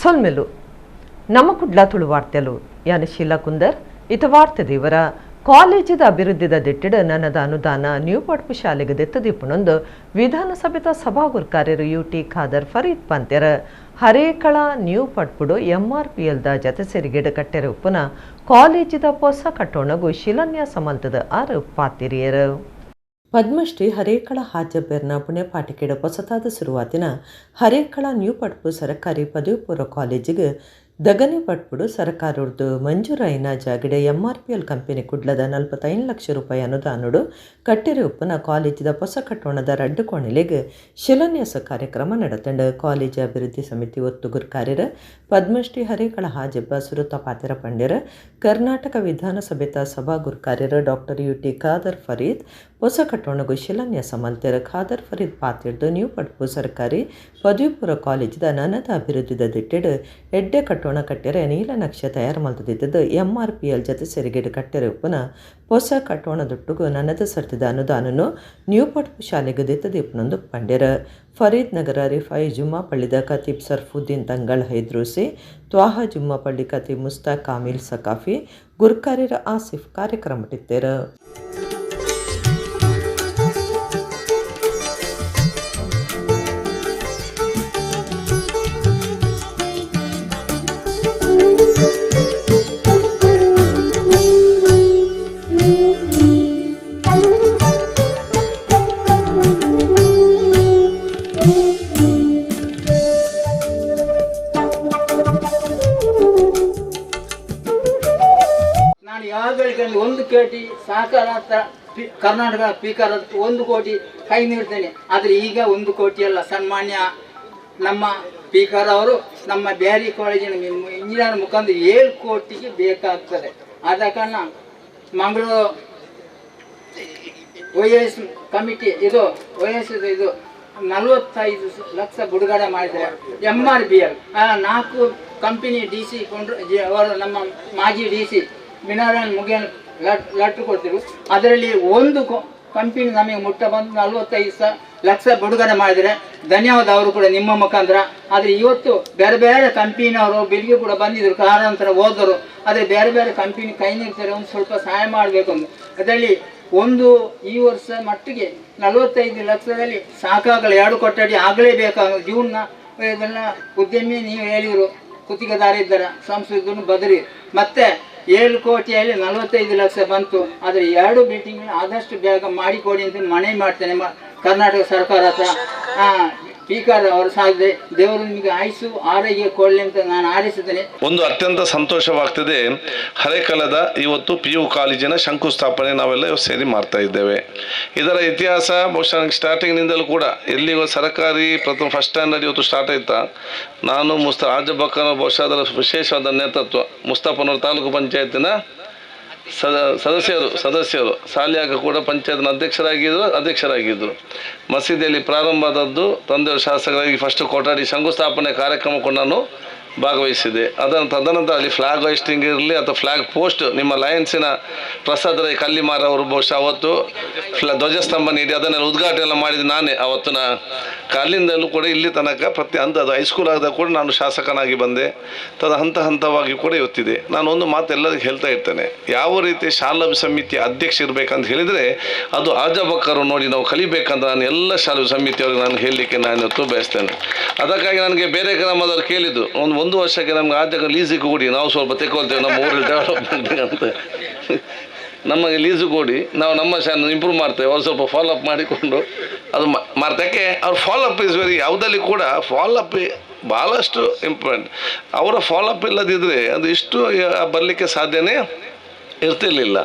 ಸೊಲ್ಮೆಲು ನಮ್ಮ ಕುಡ್ಲ ತುಳು ವಾರ್ತೆಲು ಯಾನ ಶೀಲಾ ಕುಂದರ್ ಇತ ವಾರ್ತೆ ದೇವರ ಕಾಲೇಜಿದ ಅಭಿವೃದ್ಧಿದ ದಿಟ್ಟಿಡ ನನದ ಅನುದಾನ ನ್ಯೂ ಪಡ್ಪು ಶಾಲೆಗೆ ದೆತ್ತದೀಪನೊಂದು ವಿಧಾನಸಭೆದ ಸಭಾಗುರ್ ಕಾರ್ಯರು ಯುಟಿ ಖಾದರ್ ಫರೀದ್ ಪಂತ್ಯರ ಹರೇಕಳ ನ್ಯೂ ಪಡ್ಪುಡು MRPLದ ಜತೆ ಸೇರಿಗಿಡ ಕಟ್ಟೆರ ಉಪ್ಪುನ ಕಾಲೇಜಿದ ಹೊಸ ಕಟ್ಟೋಣಗು ಶಿಲಾನ್ಯಾಸ ಮಲ್ತದ ಆರು ಪಾತಿರಿಯರು ಪದ್ಮಶ್ರೀ ಹರೇಕಳ ಹಾಜಬ್ಬೆರ್ನ ಪುಣ್ಯಪಾಠಿಕೆಡ ಹೊಸತಾದ ಶುರುವಾತಿನ ಹರೇಕಳ ನ್ಯೂ ಪಡ್ಪು ಸರ್ಕಾರಿ ಪದವಿ ಪೂರ್ವ ಕಾಲೇಜಿಗೆ ದಗನೆ ಪಟ್ಪುಡು ಸರ್ಕಾರದ್ದು ಮಂಜೂರಾಯಿನ ಜಾಗಿಡ MRPL ಕಂಪನಿ ಕುಡ್ಲದ 45 ಲಕ್ಷ ರೂಪಾಯಿ ಅನುದಾನಡು ಕಟ್ಟೆರೆ ಉಪ್ಪನ ಕಾಲೇಜಿದ ಹೊಸ ಕಟ್ಟೋಣದ ರಡ್ಡು ಕೋಣೆಲೆಗೆ ಶಿಲಾನ್ಯಾಸ ಕಾರ್ಯಕ್ರಮ ನಡೆತಂಡ ಕಾಲೇಜು ಅಭಿವೃದ್ಧಿ ಸಮಿತಿ ಒತ್ತುಗುರ್ ಕಾರ್ಯರ ಪದ್ಮಶ್ರೀ ಹರೇಕಳ ಹಾಜಬ್ಬ ಸುರುತ ಪಾತಿರ ಪಂಡ್ಯರ ಕರ್ನಾಟಕ ವಿಧಾನಸಭೆತ ಸಭಾಗುರ್ ಕಾರ್ಯರ ಡಾಕ್ಟರ್ UT ಖಾದರ್ ಫರೀದ್ ಹೊಸ ಕಟ್ಟೋಣಗೂ ಶಿಲಾನ್ಯಾಸ ಮಲ್ತೆರ ಖಾದರ್ ಫರೀದ್ ಪಾತಿರ್ದು ನ್ಯೂ ಪಡ್ಪು ಸರ್ಕಾರಿ ಪದವಿ ಪೂರ್ವ ಕಾಲೇಜಿದ ನನದ ಅಭಿವೃದ್ಧಿದ ದಿಟ್ಟಿಡು ಎಡ್ಡೆ ಕಟ್ಟೋಣ ಕಟ್ಟೆರೆ ನೀಲ ನಕ್ಷೆ ತಯಾರು ಮಲ್ತದಿದ್ದದ್ದು MRPL ಜತೆ ಸೇರಿಗಿಡ ಕಟ್ಟೆರೆ ಉಪ್ಪನ ಹೊಸ ಕಟ್ಟೋಣದೊಟ್ಟುಗು ನನದ ಸರ್ತಿದ ಅನುದಾನನು ನ್ಯೂ ಪಡ್ಪು ಶಾಲೆಗೆ ದೆತ್ತದೀಪನೊಂದು ಪಂಡ್ಯರ ಫರೀದ್ ನಗರ ರಿಫಾಯಿ ಜುಮ್ಮಾ ಪಳ್ಳಿದ ಖತೀಬ್ ಸರ್ಫುದ್ದೀನ್ ತಂಗಳ್ ಹೈದ್ರೂಸಿ ತ್ವಾಹ ಜುಮ್ಮಾ ಪಳ್ಳಿ ಖತೀಬ್ ಮುಸ್ತಾಕ್ ಕಾಮಿಲ್ ಸಕಾಫಿ ಗುರ್ಕಾರಿರ ಆಸಿಫ್ ಕಾರ್ಯಕ್ರಮಟಿದ್ದೇರ ಒಂದು ಕೋಟಿ ಸಹಕಾರ ಕರ್ನಾಟಕ ಸ್ಪೀಕರ್ 1 ಕೋಟಿ ಕೈ ನೀಡ್ತೇನೆ. ಆದರೆ ಈಗ 1 ಕೋಟಿ ಅಲ್ಲ, ಸನ್ಮಾನ್ಯ ನಮ್ಮ ಸ್ಪೀಕರ್ ಅವರು ನಮ್ಮ ಬ್ಯಾರಿ ಕಾಲೇಜಿನ ಇಂಜಿನಿಯರ್ ಮುಖಾಂತರ 7 ಕೋಟಿಗೆ ಬೇಕಾಗ್ತದೆ. ಆದ ಕಾರಣ ಮಂಗಳೂರು OS ಕಮಿಟಿ ಇದು 45 ಲಕ್ಷ ಬಿಡುಗಡೆ ಮಾಡಿದ್ದಾರೆ. MRPL 4 ಕಂಪನಿ DC ಕೊಂಡ್ರು ಅವರು ನಮ್ಮ ಮಾಜಿ DC ವಿನಾರಾಯಣ್ ಮುಗೇನ್ ಲಟ್ಟು ಕೊಡ್ತಿರು. ಅದರಲ್ಲಿ ಒಂದು ಕಂಪನಿ ನಮಗೆ ಮುಟ್ಟ ಬಂದು 45 ಲಕ್ಷ ಬಿಡುಗಡೆ ಮಾಡಿದರೆ ಧನ್ಯವಾದ ಅವರು ಕೂಡ ನಿಮ್ಮ ಮುಖಾಂತರ. ಆದರೆ ಇವತ್ತು ಬೇರೆ ಬೇರೆ ಕಂಪನಿಯವರು ಬಿಲ್ಗೆ ಕೂಡ ಬಂದಿದ್ರು, ಕಾರಣಾಂತರ ಹೋದರು. ಆದರೆ ಬೇರೆ ಬೇರೆ ಕಂಪನಿ ಕೈ ನೀಡ್ತಾರೆ, ಒಂದು ಸ್ವಲ್ಪ ಸಹಾಯ ಮಾಡಬೇಕು ಅಂತ. ಅದರಲ್ಲಿ ಈ ವರ್ಷ ಮಟ್ಟಿಗೆ 45 ಲಕ್ಷದಲ್ಲಿ ಸಾಕಾಗಲ್ಲ, 2 ಕೊಠಡಿ ಆಗಲೇಬೇಕಾಗ ಜೂನ್ನ ಇದೆಲ್ಲ ಉದ್ಯಮಿ ನೀವು ಹೇಳಿದರು, ಗುತ್ತಿಗೆದಾರ ಇದ್ದಾರೆ, ಸಂಸ್ಕೃತ ಬದರಿ ಮತ್ತೆ 7 ಕೋಟಿಯಲ್ಲಿ 45 ಲಕ್ಷ ಬಂತು. ಆದರೆ 2 ಮೀಟಿಂಗ್ ಆದಷ್ಟು ಬೇಗ ಮಾಡಿಕೊಡಿ ಅಂತ ಮನವಿ ಮಾಡ್ತೇನೆ ಕರ್ನಾಟಕ ಸರ್ಕಾರ ಹತ್ರ. ಸ್ಪೀಕರ್ ಅವರು ಸಾಧ್ಯ ದೇವರು ನಿಮಗೆ ಆಯುಸು ಆರೋಗ್ಯ ಕೊಡಲಿ ಅಂತ ನಾನು ಹಾರೈಸಿದ್ದೇನೆ. ಒಂದು ಅತ್ಯಂತ ಸಂತೋಷವಾಗ್ತದೆ. ಹರೇಕಲದ ಇವತ್ತು PU ಕಾಲೇಜಿನ ಶಂಕುಸ್ಥಾಪನೆ ನಾವೆಲ್ಲ ಸೇರಿ ಮಾಡ್ತಾ ಇದ್ದೇವೆ. ಇದರ ಇತಿಹಾಸ ಬಹುಶಃ ಸ್ಟಾರ್ಟಿಂಗ್ನಿಂದಲೂ ಕೂಡ ಎಲ್ಲಿಗೂ ಸರ್ಕಾರಿ ಫಸ್ಟ್ ಸ್ಟ್ಯಾಂಡರ್ಡ್ ಇವತ್ತು ಸ್ಟಾರ್ಟ್ ಆಯ್ತಾ, ನಾನು ಆಜಬಕ್ಕನ ಬಹುಶಃ ಅದರ ವಿಶೇಷವಾದ ನೇತೃತ್ವ ಮುಸ್ತಫನೂರು ತಾಲೂಕು ಪಂಚಾಯತಿನ ಸದಸ್ಯರು ಸಾಲಿಯಾಗ ಕೂಡ ಪಂಚಾಯತ್ನ ಅಧ್ಯಕ್ಷರಾಗಿದ್ದರು. ಮಸೀದಿಯಲ್ಲಿ ಪ್ರಾರಂಭವಾದದ್ದು ತಂದೆಯವರು ಶಾಸಕರಾಗಿ ಫಸ್ಟ್ ಕೊಠಡಿ ಶಂಕುಸ್ಥಾಪನೆ ಕಾರ್ಯಕ್ರಮಕ್ಕೂ ನಾನು ಭಾಗವಹಿಸಿದೆ. ತದನಂತರ ಅಲ್ಲಿ ಫ್ಲಾಗ್ ಹೋಸ್ಟಿಂಗ್ ಇರಲಿ ಅಥವಾ ಫ್ಲಾಗ್ ಪೋಸ್ಟ್ ನಿಮ್ಮ ಲಯನ್ಸಿನ ಪ್ರಸಾದ್ ರೈ ಕಲ್ಲಿಮಾರ ಅವರು ಬಹುಶಃ ಅವತ್ತು ಧ್ವಜಸ್ತಂಭ ನೀಡಿ ಅದನ್ನೆಲ್ಲ ಉದ್ಘಾಟನೆ ಎಲ್ಲ ಮಾಡಿದ್ದು ನಾನೇ. ಅವತ್ತಿನ ಅಲ್ಲಿಂದಲೂ ಕೂಡ ಇಲ್ಲಿ ತನಕ ಹಂತದ ಹೈಸ್ಕೂಲ್ ಆದಾಗ ಕೂಡ ನಾನು ಶಾಸಕನಾಗಿ ಬಂದೆ. ಹಂತವಾಗಿ ಕೂಡ ಇವತ್ತಿದೆ. ನಾನು ಒಂದು ಮಾತು ಎಲ್ಲರಿಗೂ ಹೇಳ್ತಾ ಇರ್ತೇನೆ, ಯಾವ ರೀತಿ ಶಾಲಾ ಸಮಿತಿ ಅಧ್ಯಕ್ಷ ಇರಬೇಕಂತ ಹೇಳಿದರೆ ಅದು ಆಜಬಕ್ಕರು ನೋಡಿ ನಾವು ಕಲಿಬೇಕಂತ ನಾನು ಎಲ್ಲ ಶಾಲಾ ಸಮಿತಿಯವ್ರಿಗೆ ನಾನು ಹೇಳಲಿಕ್ಕೆ ನಾನು ಇವತ್ತು ಬಯಸ್ತೇನೆ. ಅದಕ್ಕಾಗಿ ನನಗೆ ಬೇರೆ ಗ್ರಾಮದವ್ರು ಕೇಳಿದ್ದು, ಒಂದು ವರ್ಷಕ್ಕೆ ನಮ್ಗೆ ಆಜಾಗ ಲೀಸಿಗೆ ಕೊಡಿ, ನಾವು ಸ್ವಲ್ಪ ತೆಗೊಳ್ತೇವೆ ನಮ್ಮ ಊರಲ್ಲಿ ಡೆವಲಪ್ಮೆಂಟ್ ಅಂತ. ನಮಗೆ ಲೀಸು ಕೊಡಿ, ನಾವು ನಮ್ಮ ಶಾಲೆ ಇಂಪ್ರೂವ್ ಮಾಡ್ತೇವೆ. ಅವ್ರು ಸ್ವಲ್ಪ ಫಾಲೋಅಪ್ ಮಾಡಿಕೊಂಡು ಅದು ಮಾಡ್ತಕ್ಕೆ ಅವ್ರ ಫಾಲೋಅಪ್ ಇಸ್ ವೆರಿ, ಯಾವುದಲ್ಲಿ ಕೂಡ ಫಾಲೋಅಪ್ ಭಾಳಷ್ಟು ಇಂಪಾರ್ಟೆಂಟ್. ಅವರ ಫಾಲೋಅಪ್ ಇಲ್ಲದಿದ್ದರೆ ಅದು ಇಷ್ಟು ಬರಲಿಕ್ಕೆ ಸಾಧ್ಯನೇ ಇರ್ತಿರ್ಲಿಲ್ಲ.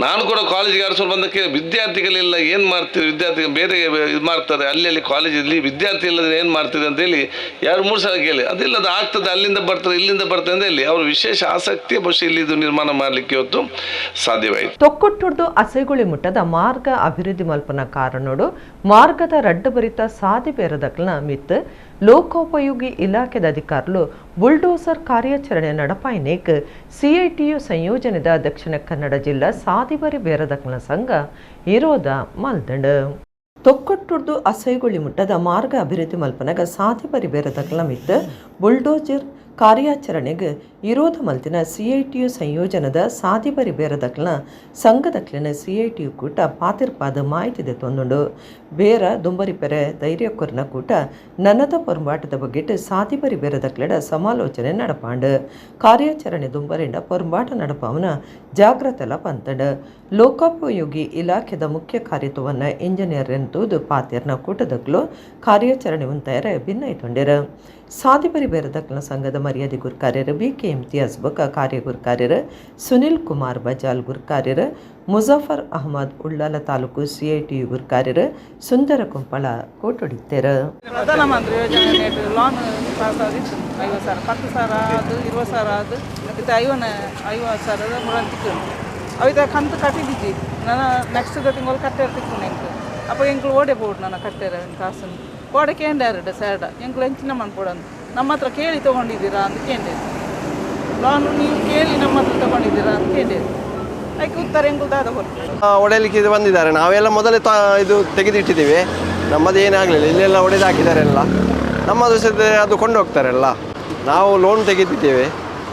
ನಾನು ಕೂಡ ಕಾಲೇಜಿಗೆ ಆರಿಸೋರು ಬಂದಕ್ಕೆ ವಿದ್ಯಾರ್ಥಿಗಳಿಲ್ಲ, ಏನು ಮಾಡ್ತೀರಿ ವಿದ್ಯಾರ್ಥಿಗಳು ಬೇರೆ ಇದು ಮಾಡ್ತಾರೆ, ಅಲ್ಲಿ ಕಾಲೇಜಲ್ಲಿ ವಿದ್ಯಾರ್ಥಿ ಇಲ್ಲದ್ರೆ ಏನು ಮಾಡ್ತೀರಿ ಅಂತೇಳಿ 2-3 ಸಲ ಕೇಳಿ, ಅದಿಲ್ಲದ ಆಗ್ತದೆ, ಅಲ್ಲಿಂದ ಬರ್ತಾರೆ ಇಲ್ಲಿಂದ ಬರ್ತಾರೆ ಅಂತ ಹೇಳಿ ಅವರು ವಿಶೇಷ ಆಸಕ್ತಿ ಬಹುಶಃ ಇಲ್ಲಿ ಇದು ನಿರ್ಮಾಣ ಮಾಡಲಿಕ್ಕೆ ಇವತ್ತು ಸಾಧ್ಯವಾಯಿತು. ತೊಕ್ಕೊಟ್ಟುರ್ದು ಅಸೈಗುಳಿ ಮುಟ್ಟದ ಮಾರ್ಗ ಅಭಿವೃದ್ಧಿ ಮಲ್ಪನ ಕಾರಣೋಡು ಮಾರ್ಗದ ರಡ್ಡಬರಿತ ಸಾದಿ ಬೇರದಕ್ಲನ ಮಿತ್ ಲೋಕೋಪಯೋಗಿ ಇಲಾಖೆದ ಅಧಿಕಾರುలు ಬುಲ್ಡೋಸರ್ ಕಾರ್ಯಾಚರಣೆ ನಡಪಾಯಿನೇಕ್ CITU ಸಂಯೋಜನೆದ ದಕ್ಷಿಣ ಕನ್ನಡ ಜಿಲ್ಲಾ ಸಾದಿಬರಿ ಬೇರದಕ್ಲನ ಸಂಘ ವಿರೋಧ ಮಲ್ದಂಡ. ತೊಕ್ಕೊಟ್ಟುರ್ದು ಅಸೈಗುಳಿ ಮುಟ್ಟದ ಮಾರ್ಗ ಅಭಿವೃದ್ಧಿ ಮಲ್ಪನಗ ಸಾದಿ ಬರಿ ಬೇರದಕ್ಲ ಮಿತ್ ಬುಲ್ಡೋಜರ್ ಕಾರ್ಯಾಚರಣೆಗೆ ವಿರೋಧ ಮಲ್ತಿನ CITU ಸಂಯೋಜನದ ಸಾದಿಬರಿ ಬೇರದಕ್ಲನ ಸಂಘದಕ್ಲಿನ CITU ಕೂಟ ಪಾತಿರ್ಪಾದ ಮಾಹಿತಿದೆ ತೊಂದುಂಡು ಬೇರ ದುಂಬರಿ ಪೆರೆ ಧೈರ್ಯಕೊರ್ನ ಕೂಟ ನನ್ನದ ಪೊರ್ಂಬಾಟದ ಬಗ್ಗೆಟ್ ಸಾದಿಬರಿ ಬೇರದಕ್ಲೆಡ ಸಮಾಲೋಚನೆ ನಡಪಾಂಡು ಕಾರ್ಯಾಚರಣೆ ದುಂಬರಿಂಡ ಪೊರ್ಂಬಾಟ ನಡಪಾವನ ಜಾಗ್ರತೆಲ ಪಂತಂಡ ಲೋಕೋಪಯೋಗಿ ಇಲಾಖೆದ ಮುಖ್ಯ ಕಾರ್ಯತ್ವವನ್ನು ಇಂಜಿನಿಯರ್ ಎಂತುದು ಪಾತಿರ್ನ ಕೂಟದಕ್ಲು ಕಾರ್ಯಾಚರಣೆ ಉಂತಾಯರ ಭಿನ್ನೈತೊಂಡಿರ ಸಾದಿಬರಿ ಬೇರದಕ್ಲ ಸಂಘದ ಮರ್ಯಾದೆ ಗುರ್ಕಾರ್ಯರು BK ಇಮ್ತಿಯಾಜ್ ಬಕ ಕಾರ್ಯ ಗುರ್ಕಾರ್ಯರು ಸುನಿಲ್ ಕುಮಾರ್ ಬಜಾಲ್ ಗುರ್ಕಾರ್ಯರು ಮುಜಫರ್ ಅಹಮದ್ ಉಳ್ಳಾಲ ತಾಲೂಕು CITU ಗುರ್ಕಾರ್ಯರು ಸುಂದರ ಕುಂಪಳ ಕೋಟೊಡಿತ್ತೇರು ಪ್ರಧಾನಮಂತ್ರಿ ಯೋಜನೆ ಲೋನ್ ಪಾಸ್ ಆಗಿತ್ತು 50,000 10,000 ಅದು 20,000 ಅದು ಮತ್ತೆ 50,000 ಮುರಂತಿತ್ತು ಅವಿದ ಕಂತು ಕಟ್ಟಿದ್ದಿ ನಾನು ನೆಕ್ಸ್ಟ್ ತಿಂಗಳು ಕಟ್ಟಿರ್ತಿತ್ತು ನಂಗೆ ಅಪ್ಪ ಎಂಕ್ಳು ಓಡೆ ಬೋಡು ನಾನು ಕಟ್ಟಿರ ಕಾಸನ್ನು ಕೋಡೆ ಕೇಂದ್ರ ಸ್ಯಾಡ ಎಂಕ್ಳು ಹೆಂಚಿನ ಮಾಡ್ಕೊಡಂತ ನಮ್ಮ ಹತ್ರ ಕೇಳಿ ತೊಗೊಂಡಿದ್ದೀರಾ ಅಂತ ಕೇಂದ್ರ ಲೋನು ನೀವು ಕೇಳಿ ನಮ್ಮ ಹತ್ರ ತೊಗೊಂಡಿದ್ದೀರಾ ಅಂತ ಕೇಂದ್ರ ಅದಕ್ಕೆ ಉತ್ತರ ಎಂಕ್ಳು ದಾದ ಕೊಡ್ತೀವಿ ಒಡೆಯಲಿಕ್ಕೆ ಇದು ಬಂದಿದ್ದಾರೆ ನಾವೆಲ್ಲ ಮೊದಲೇ ಇದು ತೆಗೆದಿಟ್ಟಿದ್ದೀವಿ ನಮ್ಮದು ಏನಾಗಲಿಲ್ಲ ಇಲ್ಲೆಲ್ಲ ಒಡೆದು ಹಾಕಿದ್ದಾರೆ ಎಲ್ಲ ನಮ್ಮದು ಅದು ಕೊಂಡು ಹೋಗ್ತಾರಲ್ಲ ನಾವು ಲೋನ್ ತೆಗೆದಿದ್ದೇವೆ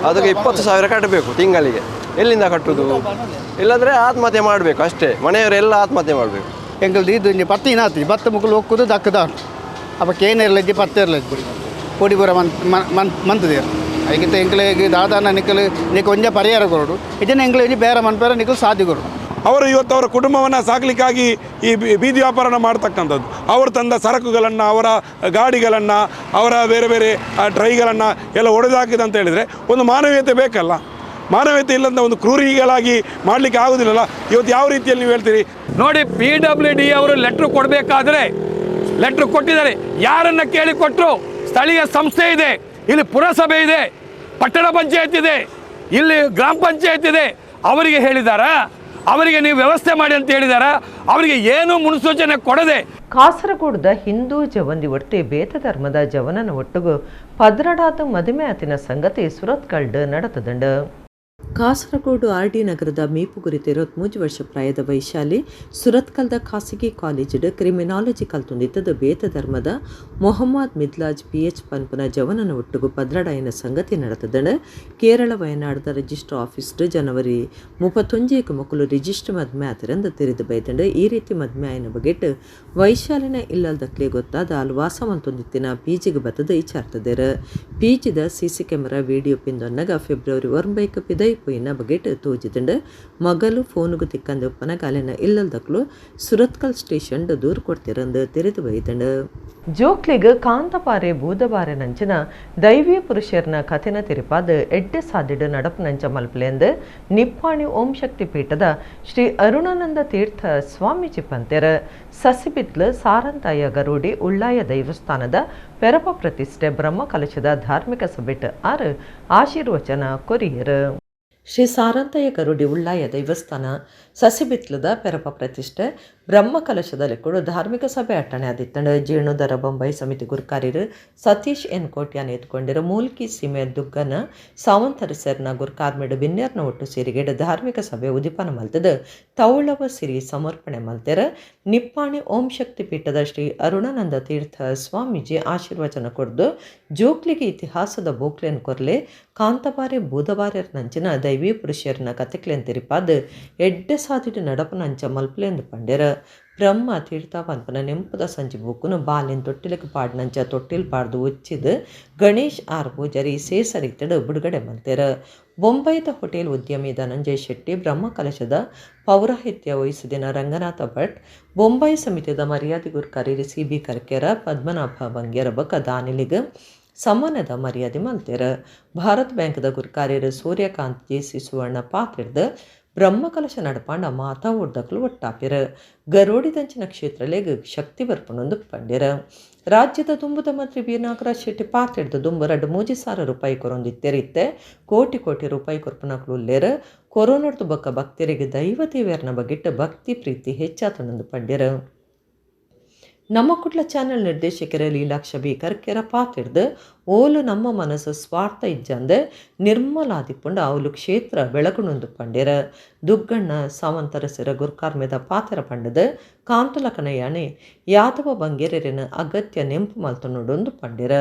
ಅದಕ್ಕೆ 20,000 ಕಟ್ಟಬೇಕು ತಿಂಗಳಿಗೆ ಎಲ್ಲಿಂದ ಕಟ್ಟುದು ಇಲ್ಲಂದರೆ ಆತ್ಮಹತ್ಯೆ ಮಾಡಬೇಕು ಅಷ್ಟೇ ಮನೆಯವರೆಲ್ಲ ಆತ್ಮಹತ್ಯೆ ಮಾಡಬೇಕು ಎಂಕಲ್ದು ಇದು ಇಂಜಿ ಪತ್ತು ಇನಾತಿ ಭತ್ತ ಮುಕ್ಕಲು ಹೋಗ್ಕೋದು ದಕ್ಕದಾರು ಅಪ್ಪ ಕೇನಿರ್ಲಜ್ಜಿ ಪತ್ತು ಇರ್ಲಜ್ಜಿ ಕೋಡಿ ಬರ ಮಂತದೇರು ಅದಕ್ಕಿಂತ ಎಂಕಲಿಗೆ ದಾದಾನ ನಿಕ್ಕಲು ನಿಕ್ಕ ಒಂಜ ಪರಿಹಾರ ಕೊರಡು ಇದನ್ನು ಎಂಕಲಿಗೆ ಬೇರೆ ಮನ್ಪೇರ ನಿಕ್ಕಲು ಸಾಧ್ಯ ಕೊರಡು ಅವರು ಇವತ್ತು ಅವರ ಕುಟುಂಬವನ್ನು ಸಾಕಲಿಕ್ಕಾಗಿ ಈ ಬೀದಿ ವ್ಯಾಪಾರನ ಮಾಡ್ತಕ್ಕಂಥದ್ದು ಅವರು ತಂದ ಸರಕುಗಳನ್ನು ಅವರ ಗಾಡಿಗಳನ್ನು ಅವರ ಬೇರೆ ಬೇರೆ ಟ್ರೈಗಳನ್ನು ಎಲ್ಲ ಒಡೆದಾಕಿದೆ ಅಂತ ಹೇಳಿದರೆ ಒಂದು ಮಾನವೀಯತೆ ಬೇಕಲ್ಲ ಮಾನವೀಯತೆ ಇಲ್ಲಂತ ಒಂದು ಕ್ರೂರಿಗಳಾಗಿ ಮಾಡಲಿಕ್ಕೆ ಆಗೋದಿಲ್ಲಲ್ಲ ಇವತ್ತು ಯಾವ ರೀತಿಯಲ್ಲಿ ನೀವು ಹೇಳ್ತೀರಿ ನೋಡಿ PWD ಅವರು ಲೆಟ್ರ್ ಕೊಡಬೇಕಾದ್ರೆ ಲೆಟ್ರ್ ಕೊಟ್ಟಿದ್ದಾರೆ ಯಾರನ್ನ ಕೇಳಿ ಕೊಟ್ಟರು ಸ್ಥಳೀಯ ಸಂಸ್ಥೆ ಇದೆ ಇಲ್ಲಿ ಪುರಸಭೆ ಇದೆ ಪಟ್ಟಣ ಪಂಚಾಯತ್ ಇದೆ ಇಲ್ಲಿ ಗ್ರಾಮ ಪಂಚಾಯತ್ ಇದೆ ಅವರಿಗೆ ಹೇಳಿದಾರಾ ಅವರಿಗೆ ನೀವು ವ್ಯವಸ್ಥೆ ಮಾಡಿ ಅಂತ ಹೇಳಿದಾರಾ ಅವರಿಗೆ ಏನು ಮುನ್ಸೂಚನೆ ಕೊಡದೆ ಕಾಸರಗೋಡದ ಹಿಂದೂ ಜವಂದಿ ಒಟ್ಟಿ ಬೇತ ಧರ್ಮದ ಜವನನ ಒಟ್ಟುಗು ಪದ್ರಡಾದ ಮದುವೆ ಆತಿನ ಸಂಗತಿ ಸುರತ್ಕಲ್ಡ್ ನಡೆತದಂಡು ಕಾಸರಗೋಡು RD ನಗರದ ಮೀಪು ಕುರಿತು 23 ವರ್ಷ ಪ್ರಾಯದ ವೈಶಾಲಿ ಸುರತ್ಕಲ್ದ ಖಾಸಗಿ ಕಾಲೇಜಿಡ್ ಕ್ರಿಮಿನಾಲಜಿ ಕಲ್ತೊಂದಿತ್ತದ ಬೇತ ಧರ್ಮದ ಮೊಹಮ್ಮದ್ ಮಿದ್ಲಾಜ್ PH ಪನ್ಪುನ ಜವನನ ಒಟ್ಟುಗು ಪದ್ರಡಾಯಿನ ಸಂಗತಿ ನಡೆತದಣ ಕೇರಳ ವಯನಾಡದ ರಿಜಿಸ್ಟರ್ ಆಫೀಸ್ಡ್ ಜನವರಿ 31 ಮಕ್ಕಳು ರಿಜಿಸ್ಟರ್ ಮದ್ಮೆ ಆತರಂದ ತಿರಿದು ಬೈದಂಡ ಈ ರೀತಿ ಮದ್ಮೆ ಆಯ್ನ ಬಗೆಟ್ ವೈಶಾಲಿನ ಇಲ್ಲದಕ್ಲೆ ಗೊತ್ತಾದ ಅಲ್ಲಿ ವಾಸವಂತೊಂದಿತ್ತಿನ PGಗೆ ಬತ್ತದ ಇಚಾರ್ತದೇರ PGದ CC ಕ್ಯಾಮೆರಾ ವಿಡಿಯೋ ಪಿಂದೊನ್ನಗ ಫೆಬ್ರವರಿ 1 ಪಿದೈ ಪೊಯ್ನ ಬಗೆಟ್ ತೋಜಿದಂಡ ಮಗಲು ಫೋನುಗು ತಿಕ್ಕಂದು ಪನಗಾಲಿನ ಇಲ್ಲದಕ್ಲು ಸುರತ್ಕಲ್ ಸ್ಟೇಷನ್ ದೂರು ಕೊಡ್ತಿರಂದು ತೆರೆದು ಬೈದಂಡ ಜೋಕ್ಲಿಗ್ ಕಾಂತಪಾರೆ ಬೂದಬಾರೆ ನಂಚಿನ ದೈವೀಯ ಪುರುಷರ್ನ ಕಥೆನ ತಿರುಪಾದ ಎಡ್ಡೆ ಸಾದಿಡು ನಡಪು ನಂಚ ಮಲ್ಪಲೆಂದು ನಿಪ್ಪಾಣಿ ಓಂ ಶಕ್ತಿ ಪೀಠದ ಶ್ರೀ ಅರುಣಾನಂದ ತೀರ್ಥ ಸ್ವಾಮೀಜಿ ಪಂತೆರ ಸಸಿಬಿತ್ಲು ಸಾರಂತಾಯ ಗರೋಡಿ ಉಳ್ಳಾಯ ದೈವಸ್ಥಾನದ ಪೆರಪ ಪ್ರತಿಷ್ಠೆ ಬ್ರಹ್ಮ ಕಲಶದ ಧಾರ್ಮಿಕ ಸಭೆಟ್ ಆರು ಆಶೀರ್ವಚನ ಕೊರಿಯರು ಶ್ರೀ ಸಾರಂತಯ್ಯ ಗರುಡಿ ಉಳ್ಳಾಯ ದೈವಸ್ಥಾನ ಸಸಿಬಿತ್ಲದ ಪೆರಪ ಪ್ರತಿಷ್ಠೆ ಬ್ರಹ್ಮ ಕಲಶದಲ್ಲಿ ಕೂಡ ಧಾರ್ಮಿಕ ಸಭೆ ಅಟ್ಟಣೆ ಆದಿತ್ತಂಡ ಜೀರ್ಣೋದ್ಧಾರ ಬೊಂಬೈ ಸಮಿತಿ ಗುರ್ಕಾರ್ಯರು ಸತೀಶ್ ಎನ್ ಕೋಟ್ಯಾನ್ ಎತ್ಕೊಂಡಿರೋ ಮೂಲ್ಕಿ ಸೀಮೆ ದುಗ್ಗನ ಸಾವಂತರಿಸರ್ನ ಗುರ್ಕಾರ್ಮೆಡ್ ಬಿನ್ನೇರ್ನ ಒಟ್ಟು ಸೇರಿಗೆಡ ಧಾರ್ಮಿಕ ಸಭೆ ಉದಿಪನ ಮಲ್ತದ ತೌಳವ ಸಿರಿ ಸಮರ್ಪಣೆ ಮಲ್ತೆರ ನಿಪ್ಪಾಣಿ ಓಂ ಶಕ್ತಿ ಪೀಠದ ಶ್ರೀ ಅರುಣಾನಂದ ತೀರ್ಥ ಸ್ವಾಮೀಜಿ ಆಶೀರ್ವಚನ ಕೊಡ್ದು ಜೋಕ್ಲಿಗೆ ಇತಿಹಾಸದ ಬೋಕ್ಲೆನ್ ಕೊರ್ಲೆ ಕಾಂತಬಾರೆ ಬೂದಬಾರ್ಯರ್ ನಂಚಿನ ದೈವೀ ಪುರುಷರ್ನ ಕತೆಕ್ಲೆನ್ ತಿರಿಪಾದ ಎಡ್ಡೆ ಸಾದಿಡು ನಡಪು ನಂಚ ಮಲ್ಪಲೆಂದು ಪಂಡ್ಯರ ಬ್ರಹ್ಮ ತೀರ್ಥ ಪನ್ಪನ ನೆಂಪುದ ಸಂಜೆ ಬೂಕುನು ಬಾಲಿನ ತೊಟ್ಟಿಲಕ್ಕೆ ಪಾಡ್ನಂಚ ತೊಟ್ಟಿಲ್ ಪಾಡ್ದು ಉಚ್ಚಿದ ಗಣೇಶ್ ಆರ್ ಪೂಜಾರಿ ಸೇಸರಿತಡು ಬಿಡುಗಡೆ ಮಲ್ತೆರ ಬೊಂಬೈದ ಹೋಟೆಲ್ ಉದ್ಯಮಿ ಧನಂಜಯ್ ಶೆಟ್ಟಿ ಬ್ರಹ್ಮ ಕಲಶದ ಪೌರಾಹಿತ್ಯ ವಹಿಸಿದಿನ ರಂಗನಾಥ ಭಟ್ ಬೊಂಬೈ ಸಮಿತಿದ ಮರ್ಯಾದೆ ಗುರ್ಕಾರಿ CB ಕರ್ಕೆರ ಪದ್ಮನಾಭ ಬಂಗ್ಯರ ಬಕ ದಾನಿಲಿಗ ಸಮಾನದ ಮರ್ಯಾದೆ ಮಲ್ತೆರ ಭಾರತ್ ಬ್ಯಾಂಕ್ದ ಗುರ್ಕಾರ್ಯರು ಸೂರ್ಯಕಾಂತ್ JC ಸುವರ್ಣ ಪಾತ್ರದ ಬ್ರಹ್ಮಕಲಶ ನಡಪಾಂಡ ಮಾತಾ ಒಡ್ದಕ್ಲು ಒಟ್ಟಾಪಿರ ಗರೋಡಿದಂಚಿನ ಕ್ಷೇತ್ರಲೆಗ್ ಶಕ್ತಿ ಬರ್ಪಣೊಂದು ಪಂಡ್ಯರ ರಾಜ್ಯದ ದುಂಬುದ ಮಂತ್ರಿ ಬಿ ನಾಗರಾಜ್ ಶೆಟ್ಟಿ ಪಾತ್ರಿಡ್ದ ದುಂಬು 2,30,000 ರೂಪಾಯಿ ಕೊರೊಂದಿತ್ತೆರಿತ್ತೆ ಕೋಟಿ ರೂಪಾಯಿ ಕೊರ್ಪನಕ್ಲು ಉಲ್ಲೇರ ಕೊರೋನಡ್ದು ಬಕ್ಕ ಭಕ್ತರಿಗೆ ದೈವ ದೇವ್ಯರ್ನ ಬಗೆಟ್ಟ ಭಕ್ತಿ ಪ್ರೀತಿ ಹೆಚ್ಚಾತನೊಂದು ಪಂಡ್ಯರ ನಮ್ಮ ಕುಟ್ಲ ಚಾನೆಲ್ ನಿರ್ದೇಶಕರ ಲೀಲಾಕ್ಷ ಬಿ ಕರ್ಕೆರ ಪಾತಿಡ್ದು ಓಲು ನಮ್ಮ ಮನಸ್ಸು ಸ್ವಾರ್ಥ ಇಜ್ಜಂದೆ ನಿರ್ಮಲಾದಿಪ್ಪುಂಡು ಅವಲು ಕ್ಷೇತ್ರ ಬೆಳಗುಣೊಂದು ಪಂಡಿರ ದುಗ್ಗಣ್ಣ ಸಾವಂತರ ಸಿರ ಗುರ್ಕಾರ್ಮೆದ ಪಾತ್ರ ಪಂಡದ ಕಾಂತುಲಕನಯಾಣೆ ಯಾದವ ಬಂಗೇರಿನ ಅಗತ್ಯ ನೆಂಪು ಮಲ್ತನೊಡೊಂದು ಪಂಡಿರ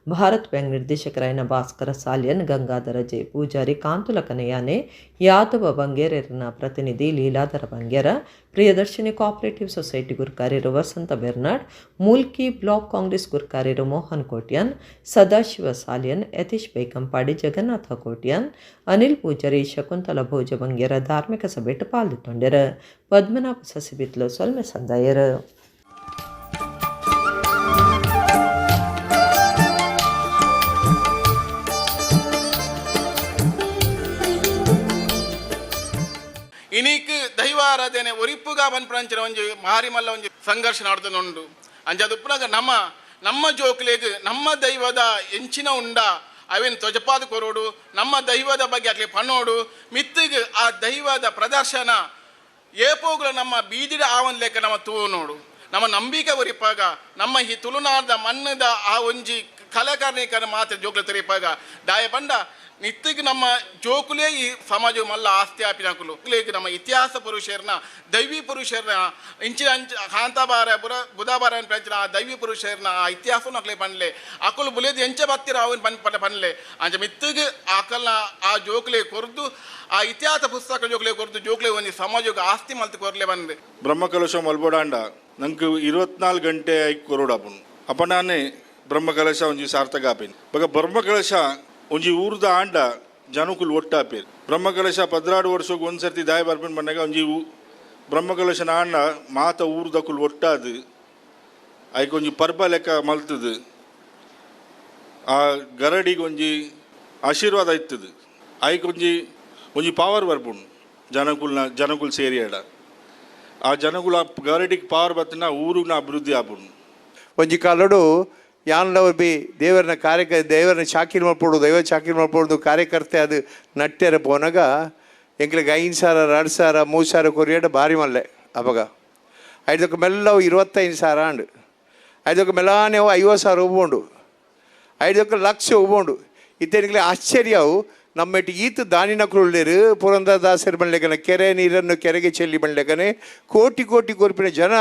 ಭಾರತ್ ಬ್ಯಾಂಕ್ ನಿರ್ದೇಶಕರಾಯನ ಭಾಸ್ಕರ ಸಾಲಿಯನ್ ಗಂಗಾಧರ ಜೆ ಪೂಜಾರಿ ಕಾಂತುಲಕನಯಾನೆ ಯಾದವ ಬಂಗೇರಿನ ಪ್ರತಿನಿಧಿ ಲೀಲಾಧರ ಬಂಗೇರ ಪ್ರಿಯದರ್ಶಿನಿ ಕೋಆಪರೇಟಿವ್ ಸೊಸೈಟಿ ಗುರ್ಕಾರಿರು ವಸಂತ ಬೆರ್ನಾಡ್ ಮೂಲ್ಕಿ ಬ್ಲಾಕ್ ಕಾಂಗ್ರೆಸ್ ಗುರ್ಕಾರಿರು ಮೋಹನ್ ಕೋಟ್ಯಾನ್ ಸದಾಶಿವ ಸಾಲಿಯನ್ ಯತೀಶ್ ಬೈಕಂಪಾಡಿ ಜಗನ್ನಾಥ ಕೋಟ್ಯಾನ್ ಅನಿಲ್ ಪೂಜಾರಿ ಶಕುಂತಲ ಭೋಜ ಬಂಗೇರ ಧಾರ್ಮಿಕ ಸಭೆಟ್ ಪಾಲ್ಗೊಂಡಿರ ಪದ್ಮನಾಭ ಸಸಿಬಿತ್ಲು ಸೊಲ್ಮೆ ಸಂದಾಯರ ಇನಿಕ್ ದೈವಾರಾಧನೆ ಒರಿಪ್ಪುಗ ಪನ್ಪಂಚಿನ ಒಂಜಿ ಮಾರಿ ಮಲ್ಲ ಒಂಜಿ ಸಂಘರ್ಷ ನಡ್ದನುಂಡು ಅಂಜದುಪ್ಪುನಾಗ ನಮ್ಮ ಜೋಕ್ಲೆಗ್ ನಮ್ಮ ದೈವದ ಎಂಚಿನ ಉಂಡ ಅವೇನು ತ್ವಜಪಾದ ಕೊರೋಡು ನಮ್ಮ ದೈವದ ಬಗ್ಗೆ ಅಟ್ಲಿ ಪನ್ನೋಡು ಮಿತ್ತಿಗೆ ಆ ದೈವದ ಪ್ರದರ್ಶನ ಏಪೋಗ್ಲ ನಮ್ಮ ಬೀದಿಡ ಆವನ್ ಲೆಕ್ಕ ನಮ್ಮ ತೂನೋಡು ನಮ್ಮ ನಂಬಿಕೆ ಒರಿಪಾಗ ನಮ್ಮ ಈ ತುಳುನಾಡದ ಮಣ್ಣದ ಆ ಒಂಜಿ ಕಲಾಕಾರಣಿಕರ ಮಾತ್ರ ಜೋಕ್ಲೆ ತೆರಿಪಾಗ ದಾಯ ಪಂಡ ನಿತ್ತಿಗೆ ನಮ್ಮ ಜೋಕುಲೇ ಈ ಸಮಾಜ ಮಲ್ಲ ಆಸ್ತಿ ಆಪಿನಕುಲು ನಮ್ಮ ಇತಿಹಾಸ ಪುರುಷರನ್ನ ದೈವಿ ಪುರುಷರನ್ನ ಇಂಚಿನ ಕಾಂತಾಬಾರ ಬುಧಾಬಾರ ಪಂಚಿನ ಆ ದೈವಿ ಪುರುಷರನ್ನ ಆ ಇತಿಹಾಸ ನಕಲೆ ಪನ್ಲೆ ಅಕುಲು ಬುಲೇದು ಎಂಚ ಬತ್ತಿರ ಅವನ್ ಪನ್ಲೆ ಅಂಚ ಮಿತ್ತಿಗೆ ಅಕಲ್ನ ಆ ಜೋಕುಲೆ ಕೊರ್ದು ಆ ಇತಿಹಾಸ ಪುಸ್ತಕ ಜೋಕ್ಲೆ ಕೊರ್ದು ಜೋಕ್ಲೆ ಒಂದು ಸಮಾಜಕ್ಕೆ ಆಸ್ತಿ ಮಲ್ತು ಕೊರ್ಲೆ ಬಂದೆ ಬ್ರಹ್ಮಕಲಶ ಮಲ್ಬೋಡಾಂಡ ನಂಗೆ 24 ಗಂಟೆ ಐಕ್ ಕೊರೋಡಾಪುನ್ ಅಪ್ಪನಾನೆ ಬ್ರಹ್ಮಕಲಶ ಒಂಜಿ ಸಾರ್ಥಕ ಆಪಿನ್ ಬಗ ಬ್ರಹ್ಮಕಲಶ ಒಂಜಿ ಊರ್ದ ಆಂಡ ಜನಕುಲ್ ಒಟ್ಟಾಪೇರು ಬ್ರಹ್ಮಕಲಶ 16 ವರ್ಷಕ್ಕೆ ಒಂದ್ಸರ್ತಿ ದಾಯ ಬರ್ಪೇನು ಬಂದಾಗ ಒಂಜಿ ಬ್ರಹ್ಮಕಲಶನ ಆಂಡ ಮಾತ ಊರ್ದಕುಲ್ ಒಟ್ಟಾದು ಐಕ್ ಒಂಜಿ ಪರ್ಬ ಲೆಕ್ಕ ಮಲ್ತದು ಆ ಗರಡಿಗೆ ಒಂಜಿ ಆಶೀರ್ವಾದ ಇತ್ತದು ಐಕ್ ಒಂಜಿ ಪವರ್ ಬರ್ಪುಂಡು ಜನಕುಲ್ ಸೇರಿ ಆಡ ಆ ಜನಕುಲ್ ಆ ಗರಡಿಗೆ ಪವರ್ ಬತ್ತಿನ ಊರಿನ ಅಭಿವೃದ್ಧಿ ಆಪುಂಡು ಒಂಜಿ ಕಾಲಡು ಯಾನದವ್ರು ಬಿ ದೇವರನ್ನ ಚಾಕಿರಿ ಮಾಡ್ಬೋದು ದೈವ ಚಾಕಿರಿ ಮಾಡ್ಬೋದು ಕಾರ್ಯಕರ್ತೆ ಅದು ನಟ್ಟ್ಯಾರ ಪೋನಾಗ ಎಂಕ್ಲಿಗೆ 5,000 2,000 3,000 ಕೊರಿಯಾಡ ಭಾರಿ ಮಲ್ಲೆ ಅವಾಗ ಐದಕ್ಕೆ ಮೆಲ್ಲವು 25,000 ಆಂಡು ಐದಕ್ಕೆ ಮೆಲ್ಲಾನೆವು 50,000 ಉಬ್ಬೋಂಡು ಐದಕ್ಕೆ ಲಕ್ಷ ಉಬ್ಬೋಂಡು ಇತ್ತೇನಿಗೆ ಆಶ್ಚರ್ಯವು ನಮ್ಮೆಟ್ಟು ಈತ ದಾನಿನಕುಳ್ಳೇರು ಪುರಂದರದಾಸರು ಬಂಡ್ಲೆಗನೆ ಕೆರೆ ನೀರನ್ನು ಕೆರೆಗೆ ಚೆಲ್ಲಿ ಬಂಡ್ಲೆಗನೆ ಕೋಟಿ ಕೊರ್ಪಿನ ಜನ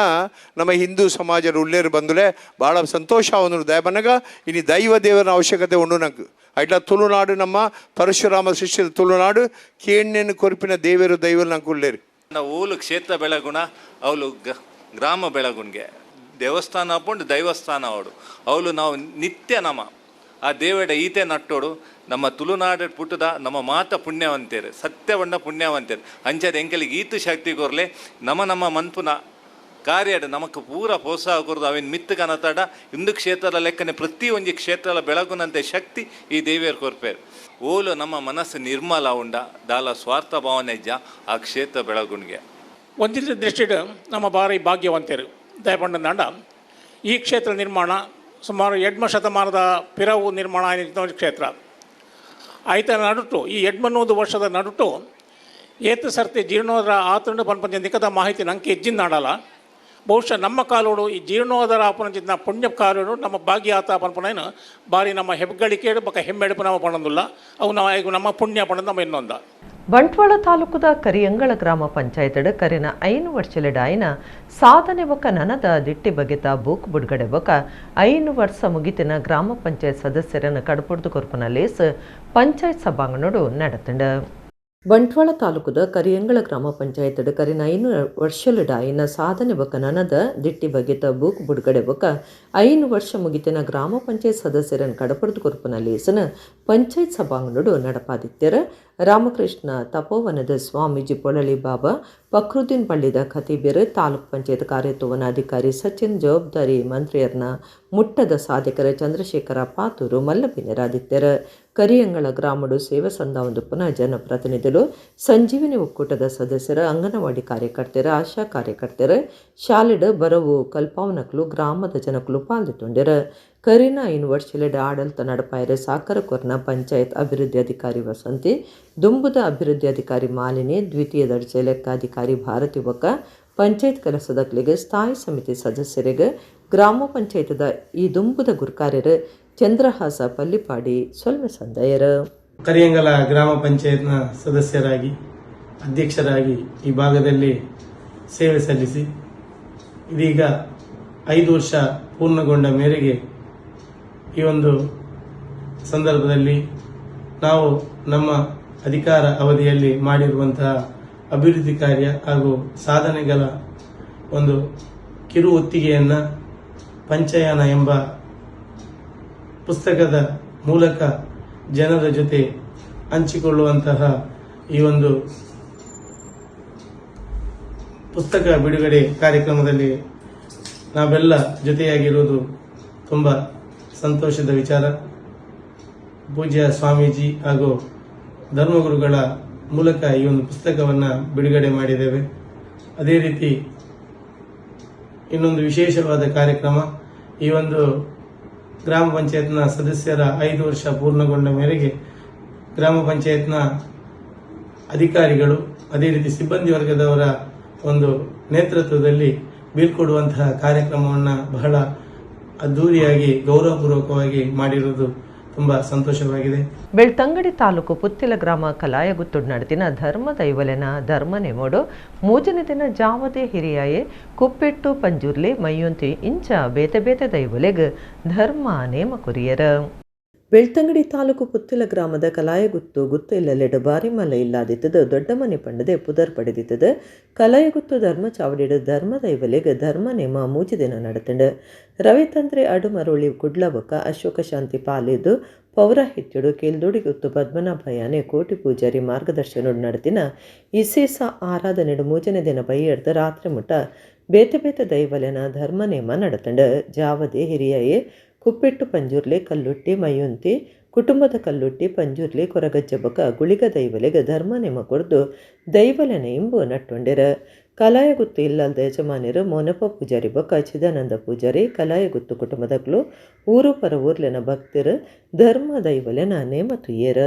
ನಮ್ಮ ಹಿಂದೂ ಸಮಾಜದ ಉಳ್ಳೇರು ಬಂದುಲೆ ಭಾಳ ಸಂತೋಷ ಅವನು ದಯ ಬನ್ನಗ ಇನ್ನು ದೈವ ದೇವರ ಅವಶ್ಯಕತೆ ಉಂಡು ನಂಗೆ ಐಟ್ಲ ತುಳುನಾಡು ನಮ್ಮ ಪರಶುರಾಮ ಸೃಷ್ಟಿದ ತುಳುನಾಡು ಕೇಣ್ಣೆನ್ನು ಕೊರ್ಪಿನ ದೇವರು ದೈವ ನಂಗೆ ಉಳ್ಳೇರು ಊಲು ಕ್ಷೇತ್ರ ಬೆಳಗುಣ ಅವಳು ಗ್ರಾಮ ಬೆಳಗುಣ್ಗೆ ದೇವಸ್ಥಾನ ಅಪ್ಪುಂಡು ದೈವಸ್ಥಾನ ಅವಡು ಅವಳು ನಾವು ನಿತ್ಯ ನಮ್ಮ ಆ ದೇವಡ ಈತೆ ನಟ್ಟೋಡು ನಮ್ಮ ತುಳುನಾಡ ಪುಟ್ಟದ ನಮ್ಮ ಮಾತ ಪುಣ್ಯವಂತೇರು ಸತ್ಯವಣ್ಣ ಪುಣ್ಯವಂತೇರು ಅಂಚದ ಎಂಕಲಿಗೆ ಈತು ಶಕ್ತಿ ಕೊರ್ಲೆ ನಮ್ಮ ಮನ್ಪುನ ಕಾರ್ಯಡ್ ನಮಕ್ ಪೂರ ಪ್ರೋತ್ಸಾಹ ಕೊರದು ಅವೇನು ಮಿತ್ತು ಕನತಾಡ ಇಂದು ಕ್ಷೇತ್ರದ ಲೆಕ್ಕನೆ ಪ್ರತಿ ಒಂಜಿ ಕ್ಷೇತ್ರ ಬೆಳಗುನಂತೆ ಶಕ್ತಿ ಈ ದೇವಿಯರು ಕೊರ್ಪೇರು ಓಲು ನಮ್ಮ ಮನಸ್ಸು ನಿರ್ಮಲ ಉಂಡ ದಾಲ ಸ್ವಾರ್ಥ ಭಾವನೆ ಇಜ್ಜ ಆ ಕ್ಷೇತ್ರ ಬೆಳಗುಣಿಗೆ ಒಂದಿನ ದೃಷ್ಟಿಡು ನಮ್ಮ ಬಾರಿ ಭಾಗ್ಯವಂತರು ದಯಪಂಡ ಈ ಕ್ಷೇತ್ರ ನಿರ್ಮಾಣ ಸುಮಾರು 2 ಶತಮಾನದ ಪಿರವು ನಿರ್ಮಾಣ ಆಗಿದ್ದ ಕ್ಷೇತ್ರ ಆಯ್ತ ನಡುಟು ಈ 200 ವರ್ಷದ ನಡುಟು ಏತು ಸರ್ತಿ ಜೀರ್ಣೋದರ ಆತಂಡು ಪನ್ಪಂಚ ನಿಕದ ಮಾಹಿತಿ ನಂಗೆ ಹೆಜ್ಜಿನ ನಾಡಲ್ಲ ಬಹುಶಃ ನಮ್ಮ ಕಾಲೋಡು ಈ ಜೀರ್ಣೋದರ ಆಪನಜಿನ ಪುಣ್ಯ ಕಾಲೋಡು ನಮ್ಮ ಭಾಗ್ಯ ಆತ ಪನ್ಪನೇನು ಬಾರಿ ನಮ್ಮ ಹೆಬ್ಬಗಳಿಕೆ ಬಕ ಹೆಮ್ಮೆಡುಪು ನಾವು ಪಣಂದಿಲ್ಲ ಅವು ನಾವು ನಮ್ಮ ಪುಣ್ಯ ಪಣದ ನಮ್ಮ ಇನ್ನೊಂದ ಬಂಟ್ವಾಳ ತಾಲೂಕುದ ಕರಿಯಂಗಳ ಗ್ರಾಮ ಪಂಚಾಯತ್ ಕರಿನ 5 ವರ್ಷಲಿಡಾಯಿನ ಸಾಧನೆ ಬೊಕ್ಕ ನನದ ದಿಟ್ಟಿ ಬಗೆತ ಬೂಕ್ ಬಿಡುಗಡೆ ಬೊಕ್ಕ 5 ವರ್ಷ ಮುಗಿತಿನ ಗ್ರಾಮ ಪಂಚಾಯತ್ ಸದಸ್ಯರನ್ನು ಕಡಪುಡ್ದು ಕೊರ್ಪುನ ಲೇಸ್ ಪಂಚಾಯತ್ ಸಭಾಂಗಣೋಡು ನಡೆತಂಡ ಬಂಟ್ವಾಳ ತಾಲೂಕುದ ಕರಿಯಂಗಳ ಗ್ರಾಮ ಪಂಚಾಯತ್ ಕರಿನ 5 ವರ್ಷಲಿಡಾಯಿನ ಸಾಧನೆ ಬೊಕ್ಕ ನನದ ದಿಟ್ಟಿ ಬಗೆತ ಬೂಕ್ ಬಿಡುಗಡೆ ಬೊಕ್ಕ 5 ವರ್ಷ ಮುಗಿತಿನ ಗ್ರಾಮ ಪಂಚಾಯತ್ ಸದಸ್ಯರನ್ನು ಕಡಪುಡ್ದು ಕೊರ್ಪುನ ಲೇಸನ ಪಂಚಾಯತ್ ಸಭಾಂಗಣೋಡು ನಡಪಾದಿತ್ಯರ ರಾಮಕೃಷ್ಣ ತಪೋವನದ ಸ್ವಾಮೀಜಿ ಪೊಳಲಿ ಬಾಬಾ ಫಕ್ರುದ್ದೀನ್ ಪಳ್ಳಿದ ಖತೀಬೇರು ತಾಲೂಕ್ ಪಂಚಾಯತ್ ಕಾರ್ಯತೋವನಾಧಿಕಾರಿ ಸಚಿನ್ ಜವಾಬ್ದಾರಿ ಮಂತ್ರಿಯರ್ನ ಮುಟ್ಟದ ಸಾಧಕರ ಚಂದ್ರಶೇಖರ ಪಾತೂರು ಮಲ್ಲಪಿನರಾದಿತ್ಯರ ಕರಿಯಂಗಳ ಗ್ರಾಮಡು ಸೇವಾ ಸಂಧಾನದುಪ್ಪನ ಜನಪ್ರತಿನಿಧುಲು ಸಂಜೀವಿನಿ ಒಕ್ಕೂಟದ ಸದಸ್ಯರ ಅಂಗನವಾಡಿ ಕಾರ್ಯಕರ್ತರ ಆಶಾ ಕಾರ್ಯಕರ್ತರ ಶಾಲೆಡ್ ಬರವು ಕಲ್ಪಾವನಕಲು ಗ್ರಾಮದ ಜನಕಲು ಪಾಲ್ಗೊಂಡಿರ ಕರಿನ 5 ವರ್ಷಲಿಡ ಆಡಳಿತ ನಡಪಾಯರೆ ಸಾಕರ ಕೊರ್ನ ಪಂಚಾಯತ್ ಅಭಿವೃದ್ಧಿ ಅಧಿಕಾರಿ ವಸಂತಿ ದುಂಬುದ ಅಭಿವೃದ್ಧಿ ಅಧಿಕಾರಿ ಮಾಲಿನಿ ದ್ವಿತೀಯ ದರ್ಜೆ ಲೆಕ್ಕಾಧಿಕಾರಿ ಭಾರತಿ ಬೊಕ್ಕ ಪಂಚಾಯತ್ ಕೆಲಸದಕ್ಲಿಗೆ ಸ್ಥಾಯಿ ಸಮಿತಿ ಸದಸ್ಯರಿಗೆ ಗ್ರಾಮ ಪಂಚಾಯತದ ಈ ದುಂಬುದ ಗುರ್ಕಾರ್ಯರು ಚಂದ್ರಹಾಸ ಪಲ್ಲಿಪಾಡಿ ಸೊಲ್ಮೆ ಸಂದಯರ. ಕರಿಯಂಗಲ ಗ್ರಾಮ ಪಂಚಾಯತ್ನ ಸದಸ್ಯರಾಗಿ ಅಧ್ಯಕ್ಷರಾಗಿ ಈ ಭಾಗದಲ್ಲಿ ಸೇವೆ ಸಲ್ಲಿಸಿ ಇದೀಗ 5 ವರ್ಷ ಪೂರ್ಣಗೊಂಡ ಮೇರೆಗೆ ಈ ಒಂದು ಸಂದರ್ಭದಲ್ಲಿ ನಾವು ನಮ್ಮ ಅಧಿಕಾರ ಅವಧಿಯಲ್ಲಿ ಮಾಡಿರುವಂತಹ ಅಭಿವೃದ್ಧಿ ಕಾರ್ಯ ಹಾಗೂ ಸಾಧನೆಗಳ ಒಂದು ಕಿರು ಹೊತ್ತಿಗೆಯನ್ನು ಪಂಚಯಾನ ಎಂಬ ಪುಸ್ತಕದ ಮೂಲಕ ಜನರ ಜೊತೆ ಹಂಚಿಕೊಳ್ಳುವಂತಹ ಈ ಒಂದು ಪುಸ್ತಕ ಬಿಡುಗಡೆ ಕಾರ್ಯಕ್ರಮದಲ್ಲಿ ನಾವೆಲ್ಲ ಜೊತೆಯಾಗಿರುವುದು ತುಂಬ ಸಂತೋಷದ ವಿಚಾರ. ಪೂಜ್ಯ ಸ್ವಾಮೀಜಿ ಹಾಗೂ ಧರ್ಮಗುರುಗಳ ಮೂಲಕ ಈ ಒಂದು ಪುಸ್ತಕವನ್ನು ಬಿಡುಗಡೆ ಮಾಡಿದ್ದೇವೆ. ಅದೇ ರೀತಿ ಇನ್ನೊಂದು ವಿಶೇಷವಾದ ಕಾರ್ಯಕ್ರಮ, ಈ ಒಂದು ಗ್ರಾಮ ಪಂಚಾಯತ್ನ ಸದಸ್ಯರ 5 ವರ್ಷ ಪೂರ್ಣಗೊಂಡ ಮೇರೆಗೆ ಗ್ರಾಮ ಪಂಚಾಯತ್ನ ಅಧಿಕಾರಿಗಳು ಅದೇ ರೀತಿ ಸಿಬ್ಬಂದಿ ವರ್ಗದವರ ಒಂದು ನೇತೃತ್ವದಲ್ಲಿ ಬೀಳ್ಕೊಡುವಂತಹ ಕಾರ್ಯಕ್ರಮವನ್ನು ಬಹಳ ಅದ್ದೂರಿಯಾಗಿ ಗೌರವಪೂರ್ವಕವಾಗಿ ಮಾಡಿರುವುದು ತುಂಬ ಸಂತೋಷವಾಗಿದೆ. ಬೆಳ್ತಂಗಡಿ ತಾಲೂಕು ಪುತ್ತಿಲ ಗ್ರಾಮ ಕಲಾಯಗುತ್ತುಡ್ ನಡೆದಿನ ಧರ್ಮ ದೈವಲೆನ ಧರ್ಮ ನೆಮೋಡು ಮೂಜನೆ ದಿನ ಜಾವದೆ ಹಿರಿಯಾಯೆ ಕುಪ್ಪೆಟ್ಟು ಪಂಜುರ್ಲೆ ಮೈಯೊಂತಿ ಇಂಚ ಬೇತೆ ಬೇತೆ ದೈವಲೆಗ್ ಧರ್ಮ ನೇಮ ಕುರಿಯರ. ಬೆಳ್ತಂಗಡಿ ತಾಲೂಕು ಪುತ್ತಿಲ ಗ್ರಾಮದ ಕಲಾಯಗುತ್ತು ಗುತ್ತು ಇಲ್ಲಲೆಡು ಬಾರಿ ಮಲ್ಲ ಇಲ್ಲಾದಿತ್ತದು ದೊಡ್ಡ ಮನೆ ಪಂಡದೆ ಪುದರ್ ಪಡೆದಿತ್ತದು ಕಲಾಯಗುತ್ತು ಧರ್ಮ ಚಾವಡಿಡು ಧರ್ಮ ದೈವಲೆಗ್ ಧರ್ಮ ನೇಮ ಮೂಜಿ ದಿನ ನಡೆತಂಡು ರವಿತಂತ್ರೆ ಅಡುಮರುಳಿ ಕುಡ್ಲಬೊಕ್ಕ ಅಶೋಕ ಶಾಂತಿ ಪಾಲಿದು ಪೌರಾಹಿತ್ಯಡು ಕೇಲ್ದೋಡಿಗುತ್ತು ಪದ್ಮನಾಭಯಾನೆ ಕೋಟಿ ಪೂಜಾರಿ ಮಾರ್ಗದರ್ಶನ ನಡೆದಿನ ಇಸೇಸ ಆರಾಧನೆಡು ಮೂಜನೆ ದಿನ ಬೈಯಡ್ದು ರಾತ್ರಿ ಮುಟ್ಟ ಬೇತೆ ಬೇತೆ ದೈವಲೆನ ಧರ್ಮ ನೇಮ ನಡೆತಂಡು ಜಾವದೆ ಹಿರಿಯಯೇ ಕುಪ್ಪೆಟ್ಟು ಪಂಜುರ್ಲೆ ಕಲ್ಲುಟ್ಟಿ ಮೈಯೊಂತಿ ಕುಟುಂಬದ ಕಲ್ಲುಟ್ಟಿ ಪಂಜುರ್ಲೆ ಕೊರಗಜ್ಜಬಕ ಗುಳಿಗ ದೈವಲೆಗ ಧರ್ಮ ನೇಮ ಕೊಡ್ದು ದೈವಲೆನ ಎಂಬು ನಟ್ಟೊಂಡೆರ. ಕಲಾಯಗುತ್ತು ಇಲ್ಲದ ಯಜಮಾನರು ಮೋನಪ್ಪ ಪೂಜಾರಿ ಬೊಕ್ಕ ಚಿದಾನಂದ ಪೂಜಾರಿ ಕಲಾಯಗುತ್ತು ಕುಟುಂಬದಕ್ಲು ಊರು ಪರ ಊರ್ಲೆನ ಭಕ್ತರು ಧರ್ಮ ದೈವಲೆನ ನೇಮ ತುಯ್ಯರ.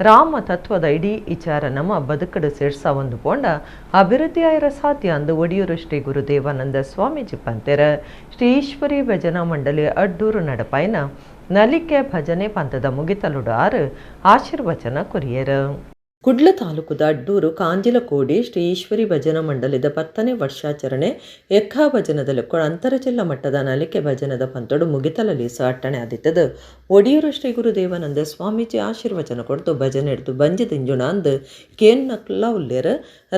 ರಾಮ ತತ್ವದ ಇಡೀ ವಿಚಾರ ನಮ್ಮ ಬದುಕಡು ಸೇರ್ಸ ಒಂದು ಪೋಂಡ ಅಭಿವೃದ್ಧಿ ಆಯ್ರ ಸಾಧ್ಯ ಅಂದು ಒಡಿಯೂರು ಶ್ರೀ ಗುರು ದೇವಾನಂದ ಸ್ವಾಮೀಜಿ ಪಂತೆರ ಶ್ರೀ ಈಶ್ವರಿ ಭಜನಾ ಮಂಡಳಿ ಅಡ್ಡೂರು ನಡಪಾಯಿನ ನಲಿಕೆ ಭಜನೆ ಪಂಥದ ಮುಗಿತಲುಡು ಆರು ಆಶೀರ್ವಚನ ಕೊರಿಯರು. ಕುಡ್ಲ ತಾಲೂಕುದ ಅಡ್ಡೂರು ಕಾಂಜಿಲಕೋಡಿ ಶ್ರೀ ಈಶ್ವರಿ ಭಜನಾ ಮಂಡಳಿದ 10ನೇ ವರ್ಷಾಚರಣೆ ಎಕ್ಕಾ ಭಜನದಲ್ಲಿ ಅಂತರ ಜಿಲ್ಲಾ ಮಟ್ಟದ ನಲಿಕೆ ಭಜನದ ಪಂತೊಡು ಮುಗಿತಲಲೀಸ ಅಟ್ಟಣೆ ಆದಿತ್ತದು. ಒಡಿಯೂರು ಶ್ರೀ ಗುರು ದೇವಾನಂದ ಸ್ವಾಮೀಜಿ ಆಶೀರ್ವಚನ ಕೊಡ್ತು ಭಜನೆ ಹಿಡಿದು ಬಂಜಿ ತಿಂಜುಣ ಅಂದು ಕೇನ್ ನಕ್ಲ ಉಲ್ಲೇರ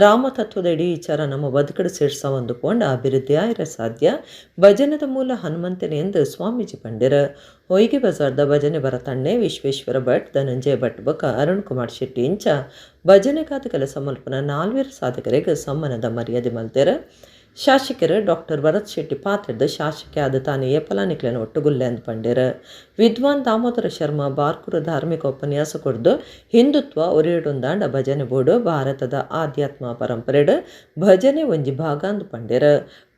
ರಾಮ ತತ್ವದ ಇಡೀ ವಿಚಾರ ನಮ್ಮ ಬದುಕಡು ಸೇರ್ಸ ಒಂದು ಪೋಂಡ ಅಭಿವೃದ್ಧಿ ಆಯ್ರ ಸಾಧ್ಯ ಭಜನದ ಮೂಲ ಹನುಮಂತನೇ ಎಂದು ಸ್ವಾಮೀಜಿ ಪಂಡಿರ. ಹೊಯ್ಗೆ ಬಜಾರ್ದ ಭಜನೆ ಬರತಣ್ಣೆ ವಿಶ್ವೇಶ್ವರ ಭಟ್, ಧನಂಜಯ ಭಟ್ ಬಕ ಅರುಣ್ ಕುಮಾರ್ ಶೆಟ್ಟಿ ಇಂಚ ಭಜನೆಗಾದ ಕೆಲಸ ಮಲ್ಪನ 4 ಸಾಧಕರಿಗೆ ಸಮ್ಮಾನದ ಮರ್ಯಾದೆ ಮಲ್ತೆರ. ಶಾಸಕರು ಡಾಕ್ಟರ್ ಭರತ್ ಶೆಟ್ಟಿ ಪಾತ್ರದ ಶಾಸಕ ಆದ ತಾನೇ ಏಪಲಾನಿಕ್ಲೆನ ಒಟ್ಟುಗುಲ್ಲೆ ಅಂದ್ ಪಂಡಿರ. ವಿದ್ವಾನ್ ದಾಮೋದರ ಶರ್ಮಾ ಬಾರ್ಕುರ ಧಾರ್ಮಿಕ ಉಪನ್ಯಾಸ ಕೊಡ್ದು ಹಿಂದುತ್ವ ಒರಿಯಡೊಂದಾಂಡ ಭಜನೆ ಬೋರ್ಡು ಭಾರತದ ಆಧ್ಯಾತ್ಮ ಪರಂಪರೆಡು ಭಜನೆ ಒಂಜಿ ಭಾಗ ಅಂದು ಪಂಡಿರ.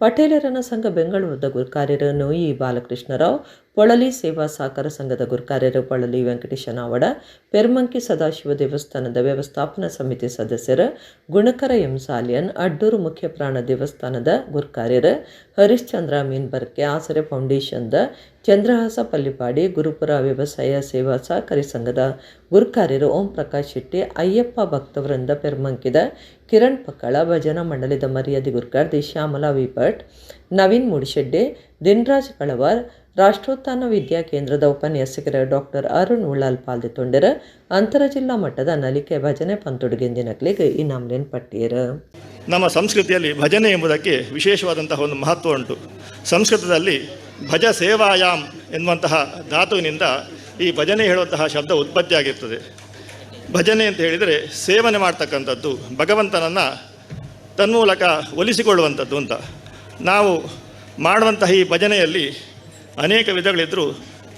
ಪಟೇಲರನ ಸಂಘ ಬೆಂಗಳೂರದ ಗುರುಕಾರ್ಯರು ನೋಯಿ ಬಾಲಕೃಷ್ಣರಾವ್, ಪೊಳಲಿ ಸೇವಾ ಸಹಕಾರ ಸಂಘದ ಗುರುಕಾರ್ಯರು ಪೊಳಲಿ ವೆಂಕಟೇಶ ನಾವಡ, ಪೆರ್ಮಂಕಿ ಸದಾಶಿವ ದೇವಸ್ಥಾನದ ವ್ಯವಸ್ಥಾಪನಾ ಸಮಿತಿ ಸದಸ್ಯರು ಗುಣಕರ ಎಂ ಸಾಲಿಯನ್, ಅಡ್ಡೂರು ಮುಖ್ಯ ಪ್ರಾಣ ದೇವಸ್ಥಾನದ ಗುರುಕಾರ್ಯರು ಹರಿಶ್ಚಂದ್ರ ಮೀನ್ಬರ್ಕೆ, ಆಸರೆ ಫೌಂಡೇಶನ್ದ ಚಂದ್ರಹಾಸ ಪಲ್ಲಿಪಾಡಿ, ಗುರುಪುರ ವ್ಯವಸಾಯ ಸೇವಾ ಸಹಕಾರಿ ಸಂಘದ ಗುರುಕಾರ್ಯರು ಓಂ ಪ್ರಕಾಶ್ ಶೆಟ್ಟಿ, ಅಯ್ಯಪ್ಪ ಭಕ್ತವೃಂದ ಪೆರ್ಮಂಕಿದ ಕಿರಣ್ ಪಕ್ಕಳ, ಭಜನಾ ಮಂಡಳಿದ ಮರ್ಯಾದೆ ಗುರುಕಾರ್ತಿ ಶ್ಯಾಮಲಾ ವಿ ಭಟ್, ನವೀನ್ ಮುಡಿಶೆಡ್ಡೆ, ದಿನರಾಜ್ ಕಳವಾರ್, ರಾಷ್ಟ್ರೋತ್ಥಾನ ವಿದ್ಯಾ ಕೇಂದ್ರದ ಉಪನ್ಯಾಸಕರ ಡಾಕ್ಟರ್ ಅರುಣ್ ಉಳ್ಳಾಲ್ ಪಾಲ್ದೊಂಡರ ಅಂತರ ಜಿಲ್ಲಾ ಮಟ್ಟದ ನಲಿಕೆ ಭಜನೆ ಪಂತೊಡುಗೆಂದಿನಕ್ಲಿಗೆ ಇನಾಮ್ಲೇನ್ ಪಟ್ಟಿಯರ. ನಮ್ಮ ಸಂಸ್ಕೃತಿಯಲ್ಲಿ ಭಜನೆ ಎಂಬುದಕ್ಕೆ ವಿಶೇಷವಾದಂತಹ ಒಂದು ಮಹತ್ವ ಉಂಟು. ಸಂಸ್ಕೃತದಲ್ಲಿ ಭಜ ಸೇವಾಯಾಮ್ ಎನ್ನುವಂತಹ ಧಾತುವಿನಿಂದ ಈ ಭಜನೆ ಹೇಳುವಂತಹ ಶಬ್ದ ಉತ್ಪತ್ತಿಯಾಗಿರ್ತದೆ. ಭಜನೆ ಅಂತ ಹೇಳಿದರೆ ಸೇವನೆ ಮಾಡ್ತಕ್ಕಂಥದ್ದು, ಭಗವಂತನನ್ನು ತನ್ಮೂಲಕ ಒಲಿಸಿಕೊಳ್ಳುವಂಥದ್ದು ಅಂತ. ನಾವು ಮಾಡುವಂತಹ ಈ ಭಜನೆಯಲ್ಲಿ ಅನೇಕ ವಿಧಗಳಿದ್ದರೂ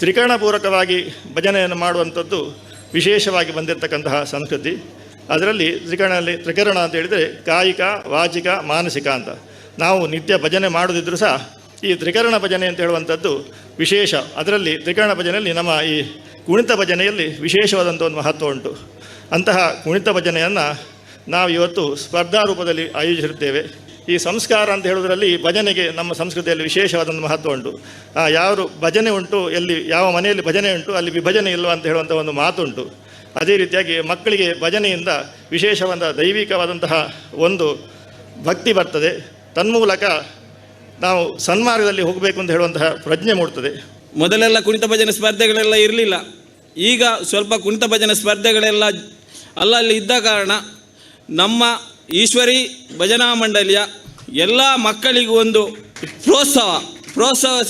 ತ್ರಿಕರಣಪೂರ್ವಕವಾಗಿ ಭಜನೆಯನ್ನು ಮಾಡುವಂಥದ್ದು ವಿಶೇಷವಾಗಿ ಬಂದಿರತಕ್ಕಂತಹ ಸಂಸ್ಕೃತಿ. ಅದರಲ್ಲಿ ತ್ರಿಕರಣ ಅಂತ ಹೇಳಿದರೆ ಕಾಯಿಕ, ವಾಚಿಕ, ಮಾನಸಿಕ ಅಂತ. ನಾವು ನಿತ್ಯ ಭಜನೆ ಮಾಡೋದಿದ್ರೂ ಸಹ ಈ ತ್ರಿಕರಣ ಭಜನೆ ಅಂತ ಹೇಳುವಂಥದ್ದು ವಿಶೇಷ. ಅದರಲ್ಲಿ ತ್ರಿಕರಣ ಭಜನೆಯಲ್ಲಿ ನಮ್ಮ ಈ ಕುಣಿತ ಭಜನೆಯಲ್ಲಿ ವಿಶೇಷವಾದಂಥ ಒಂದು ಮಹತ್ವ ಉಂಟು. ಅಂತಹ ಕುಣಿತ ಭಜನೆಯನ್ನು ನಾವು ಇವತ್ತು ಸ್ಪರ್ಧಾ ರೂಪದಲ್ಲಿ ಆಯೋಜಿಸಿರುತ್ತೇವೆ. ಈ ಸಂಸ್ಕಾರ ಅಂತ ಹೇಳೋದರಲ್ಲಿ ಭಜನೆಗೆ ನಮ್ಮ ಸಂಸ್ಕೃತಿಯಲ್ಲಿ ವಿಶೇಷವಾದಂಥ ಮಹತ್ವ ಉಂಟು. ಯಾರು ಭಜನೆ ಉಂಟು, ಎಲ್ಲಿ ಯಾವ ಮನೆಯಲ್ಲಿ ಭಜನೆ ಉಂಟು ಅಲ್ಲಿ ವಿಭಜನೆ ಇಲ್ಲವ ಅಂತ ಹೇಳುವಂಥ ಒಂದು ಮಾತುಂಟು. ಅದೇ ರೀತಿಯಾಗಿ ಮಕ್ಕಳಿಗೆ ಭಜನೆಯಿಂದ ವಿಶೇಷವಾದ ದೈವಿಕವಾದಂತಹ ಒಂದು ಭಕ್ತಿ ಬರ್ತದೆ. ತನ್ಮೂಲಕ ನಾವು ಸನ್ಮಾರ್ಗದಲ್ಲಿ ಹೋಗಬೇಕು ಅಂತ ಹೇಳುವಂತಹ ಪ್ರಜ್ಞೆ ಮೂಡ್ತದೆ. ಮೊದಲೆಲ್ಲ ಕುಣಿತ ಭಜನೆ ಸ್ಪರ್ಧೆಗಳೆಲ್ಲ ಇರಲಿಲ್ಲ. ಈಗ ಸ್ವಲ್ಪ ಕುಣಿತ ಭಜನೆ ಸ್ಪರ್ಧೆಗಳೆಲ್ಲ ಅಲ್ಲಲ್ಲಿ ಇದ್ದ ಕಾರಣ ನಮ್ಮ ಈಶ್ವರಿ ಭಜನಾ ಮಂಡಳಿಯ ಎಲ್ಲ ಮಕ್ಕಳಿಗೂ ಒಂದು ಪ್ರೋತ್ಸಾಹ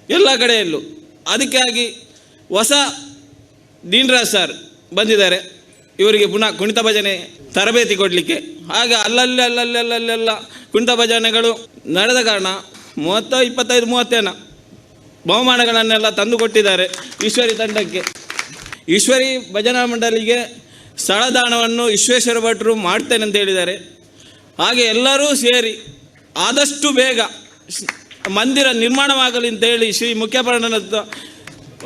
ಎಲ್ಲ ಕಡೆಯಲ್ಲೂ. ಅದಕ್ಕಾಗಿ ಹೊಸ ದೀನ್ರಾಜ್ ಸರ್ ಬಂದಿದ್ದಾರೆ, ಇವರಿಗೆ ಪುನಃ ಕುಣಿತ ಭಜನೆ ತರಬೇತಿ ಕೊಡಲಿಕ್ಕೆ. ಹಾಗೆ ಅಲ್ಲಲ್ಲೆಲ್ಲ ಕುಣಿತ ಭಜನೆಗಳು ನಡೆದ ಕಾರಣ 25-30 ಬಹುಮಾನಗಳನ್ನೆಲ್ಲ ತಂದು ಕೊಟ್ಟಿದ್ದಾರೆ ಈಶ್ವರಿ ತಂಡಕ್ಕೆ. ಈಶ್ವರಿ ಭಜನಾ ಮಂಡಳಿಗೆ ಸ್ಥಳದಾನವನ್ನು ವಿಶ್ವೇಶ್ವರ ಭಟ್ರು ಮಾಡ್ತೇನೆ ಅಂತ ಹೇಳಿದ್ದಾರೆ. ಹಾಗೆ ಎಲ್ಲರೂ ಸೇರಿ ಆದಷ್ಟು ಬೇಗ ಮಂದಿರ ನಿರ್ಮಾಣವಾಗಲಿ ಅಂತ ಹೇಳಿ ಶ್ರೀ ಮುಖ್ಯಪ್ರಾಣನ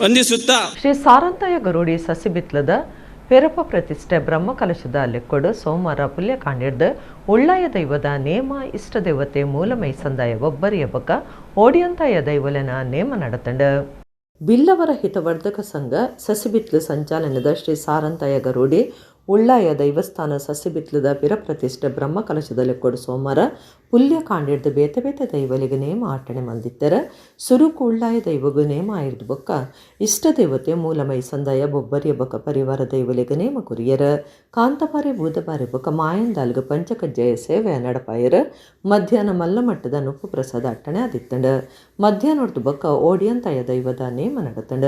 ವಂದಿಸುತ್ತಾ ಶ್ರೀ ಸಾರಂತಯ್ಯ ಗರೋಡಿ ಸಸಿಬಿತ್ಲದ ಪೆರಪ ಪ್ರತಿಷ್ಠೆ ಬ್ರಹ್ಮಕಲಶದ ಲೆಕ್ಕೊಡು ಸೋಮವಾರ ಪುಲ್ಯ ಕಾಣಿಡ್ದು ಉಳ್ಳಾಯ ದೈವದ ನೇಮ ಇಷ್ಟ ದೇವತೆ ಮೂಲಮೈ ಸಂದಾಯ ಒಬ್ಬರಿಯ ಬಕ ಓಡಿಯಂತಾಯ ದೈವಲೆನ ನೇಮ ನಡತಂಡ. ಬಿಲ್ಲವರ ಹಿತವರ್ಧಕ ಸಂಘ ಸಸಿಬಿತ್ಲು ಸಂಚಾಲನದ ಶ್ರೀ ಸಾರಂತಯ್ಯ ಗರೋಡಿ ಉಳ್ಳಾಯ ದೈವಸ್ಥಾನ ಸಸಿಬಿತ್ಲದ ಪಿರಪ್ರತಿಷ್ಠೆ ಬ್ರಹ್ಮಕಲಶದಲ್ಲಿ ಕೊಡು ಸೋಮವಾರ ಪುಲ್ಯ ಕಾಂಡಿಡ್ದು ಬೇತೆ ಬೇತೆ ದೈವಲಿಗೆ ನೇಮ ಆಟಣೆ ಮಂದಿತ್ತರ. ಸುರುಕು ಉಳ್ಳಾಯ ದೈವಗೂ ನೇಮ ಆಯ್ದು ಬೊಕ್ಕ ಇಷ್ಟ ದೇವತೆ ಮೂಲಮೈ ಸಂದಾಯ ಬೊಬ್ಬರಿಯ ಬೊಕ್ಕ ಪರಿವಾರ ದೈವಲಿಗೆ ನೇಮ ಕುರಿಯರ. ಕಾಂತಬಾರಿ ಬೂದಬಾರಿ ಬೊಕ್ಕ ಮಾಯಂದಾಲ್ಗ ಪಂಚಕಜ್ಜಯ ಸೇವೆಯ ನಡಪಾಯರ. ಮಧ್ಯಾಹ್ನ ಮಲ್ಲಮಟ್ಟದ ನುಪ್ಪು ಪ್ರಸಾದ ಅಟ್ಟಣೆ ಆದಿತ್ತಂಡ. ಮಧ್ಯಾಹ್ನದ ಬೊಕ್ಕ ಓಡಿಯಂತಾಯ ದೈವದ ನೇಮ ನಡತಂಡ.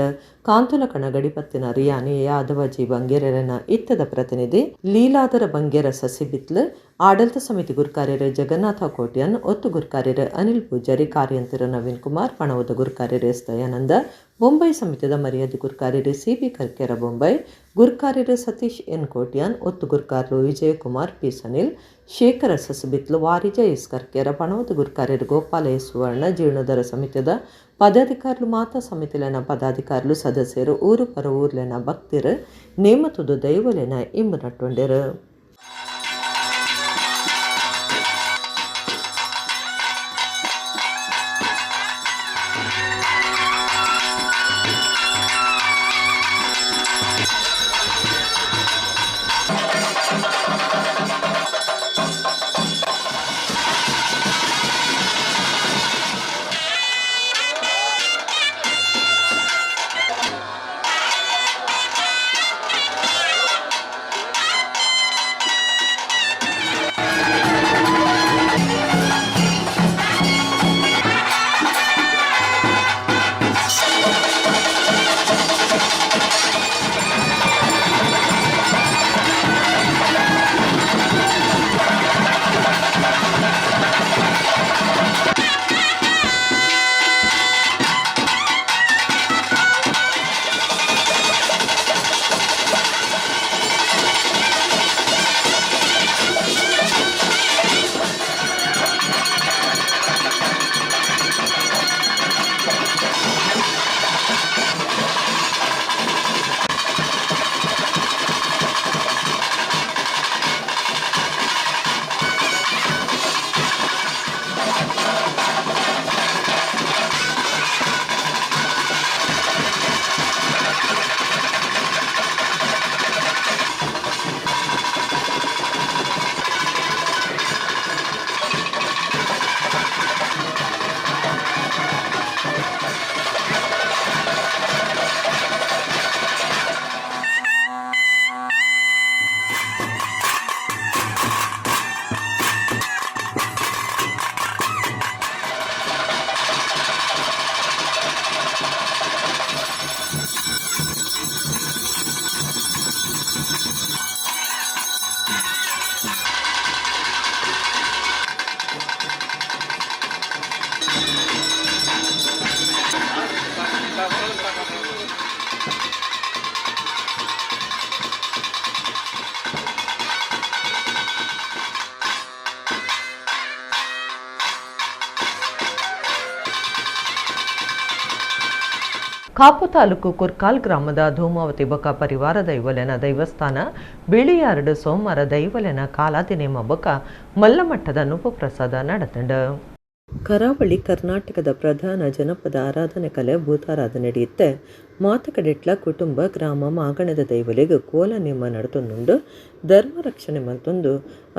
ಕಾಂತುಲ ಕಣ ಗಡಿಪತ್ತಿನ ರಿಯಾನಿ ಯಾದವಜಿ ಬಂಗೇರನ ಇತ್ತದ ಪ್ರತಿನಿಧಿ ಲೀಲಾದರ ಬಂಗೇರ ಸಸಿಬಿತ್ಲು. ಆಡಳಿತ ಸಮಿತಿ ಗುರುಕಾರ್ಯರು ಜಗನ್ನಾಥ ಕೋಟ್ಯನ್, ಒತ್ತು ಗುರುಕಾರ್ಯರು ಅನಿಲ್ ಪೂಜಾರಿ, ಕಾರ್ಯಂತರ ನವೀನ್ ಕುಮಾರ್, ಪಣವದ ಗುರುಕಾರ್ಯರು ಎಸ್ ದಯಾನಂದ, ಬೊಂಬೈ ಸಮಿತಿದ ಮರ್ಯಾದೆ ಗುರ್ಕಾರ್ಯರು ಸಿ.ಬಿ. ಕರ್ಕೆರ ಬೊಂಬೈ, ಗುರ್ಕಾರ್ಯರು ಸತೀಶ್ ಎನ್ ಕೋಟ್ಯಾನ್, ಒತ್ತು ಗುರ್ಕಾರ್ಲು ವಿಜಯಕುಮಾರ್ ಪಿ. ಸನಿಲ್, ಶೇಖರ ಸಸಬಿತ್ಲು ವಾರಿಜ ಎಸ್ ಕರ್ಕೆರ, ಪಣವದ ಗುರ್ಕಾರ್ಯರು ಗೋಪಾಲ ಎಸ್ ಸುವರ್ಣ, ಜೀರ್ಣೋದ್ಧಾರ ಸಮಿತಿದ ಪದಾಧಿಕಾರುలు ಮಾತಾ ಸಮಿತಿಲೆನ ಪದಾಧಿಕಾರುలు ಸದಸ್ಯರು ಊರು ಪರ ಊರ್ಲೆನ ಭಕ್ತಿರು ನೇಮತುದು ದೈವಲೆನ ಇಂಬು ನಟ್ಟೊಂಡೆರು. ಕಾಪು ತಾಲೂಕು ಕುರ್ಕಾಲ್ ಗ್ರಾಮದ ಧೂಮಾವತಿ ಬೊಕ ಪರಿವಾರ ದೈವಲೆನ ದೈವಸ್ಥಾನ ಬಿಳಿಯಾರ್ಡು ಸೋಮವಾರ ದೈವಲೆನ ಕಾಲಾದಿನೇಮ ಬೊಕ ಮಲ್ಲಮಟ್ಟದ ನುಪಪ್ರಸಾದ ನಡೆತಂಡ. ಕರಾವಳಿ ಕರ್ನಾಟಕದ ಪ್ರಧಾನ ಜನಪದ ಆರಾಧನೆ ಕಲೆ ಭೂತಾರಾಧನೆ ನಡೆಯುತ್ತೆ. ಮಾತಕಡೆಟ್ಲ ಕುಟುಂಬ ಗ್ರಾಮ ಮಾಗಣದ ದೈವಲಿಗೆ ಕೋಲ ನೇಮ ನಡೆತೊಂದುಂಡು ಧರ್ಮ ರಕ್ಷಣೆ ಮಲ್ತೊಂದು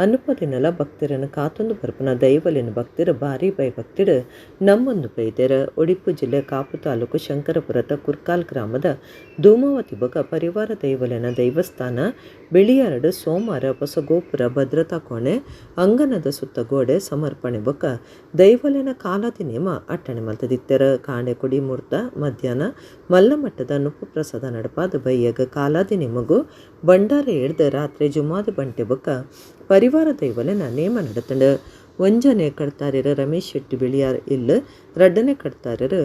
ಅನುಪದಿನಲ ಭಕ್ತಿರನ್ನು ಕಾತೊಂದು ಬರ್ಪನ ದೈವಲಿನ ಭಕ್ತಿರು ಭಾರಿ ಬೈ ಭಕ್ತಿಡು ನಮ್ಮೊಂದು ಬೈದೆರ. ಉಡುಪಿ ಜಿಲ್ಲೆ ಕಾಪು ತಾಲೂಕು ಶಂಕರಪುರದ ಕುರ್ಕಾಲ್ ಗ್ರಾಮದ ಧೂಮಾವತಿ ಬೊಕ ಪರಿವಾರ ದೈವಲಿನ ದೈವಸ್ಥಾನ ಬಿಳಿಯಾರ್ಡು ಸೋಮವಾರ ಹೊಸ ಗೋಪುರ ಭದ್ರತಾ ಕೋಣೆ ಅಂಗನದ ಸುತ್ತ ಗೋಡೆ ಸಮರ್ಪಣೆ ಬೊಕ ದೈವಲಿನ ಕಾಲಾದಿ ನೇಮ ಅಟ್ಟಣೆ ಮಲ್ತದಿತ್ತೆರ. ಕಾಣೆ ಕುಡಿ ಮುಹೂರ್ತ ಮಧ್ಯಾಹ್ನ ಮಲ್ಲಮಟ್ಟದ ನುಪ್ಪುಪ್ರಸಾದ ನಡಪಾದ ಬೈಯಗ ಕಾಲಾದಿ ನೇಮಗು ಬಂಡಾರ ಹಿಡ್ದು ರಾತ್ರಿ ಜುಮಾದ ಬಂಟೆ ಬೊಕ ಪರಿವಾರ ದೈವಲೆನ ನೇಮ ನಡತಂಡ. ಒಂಜನೆ ಕಡ್ತಾರ್ಯರು ರಮೇಶ್ ಶೆಟ್ಟಿ ಬಿಳಿಯಾರ್ ಇಲ್ಲು, ರಡ್ಡನೆ ಕಡ್ತಾರ್ಯರು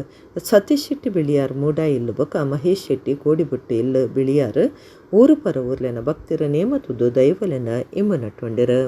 ಸತೀಶ್ ಶೆಟ್ಟಿ ಬಿಳಿಯಾರ್ ಮೂಡ ಇಲ್ಲು ಬೊಕ ಮಹೇಶ್ ಶೆಟ್ಟಿ ಕೋಡಿಬುಟ್ಟು ಇಲ್ಲು ಬಿಳಿಯಾರ್ ಊರು ಪರ ಊರ್ಲೆನ ಭಕ್ತಿರ ನೇಮ ತುದು ದೈವಲೆನ ಇಂಬು ನಟ್ಟೊಂಡಿರು.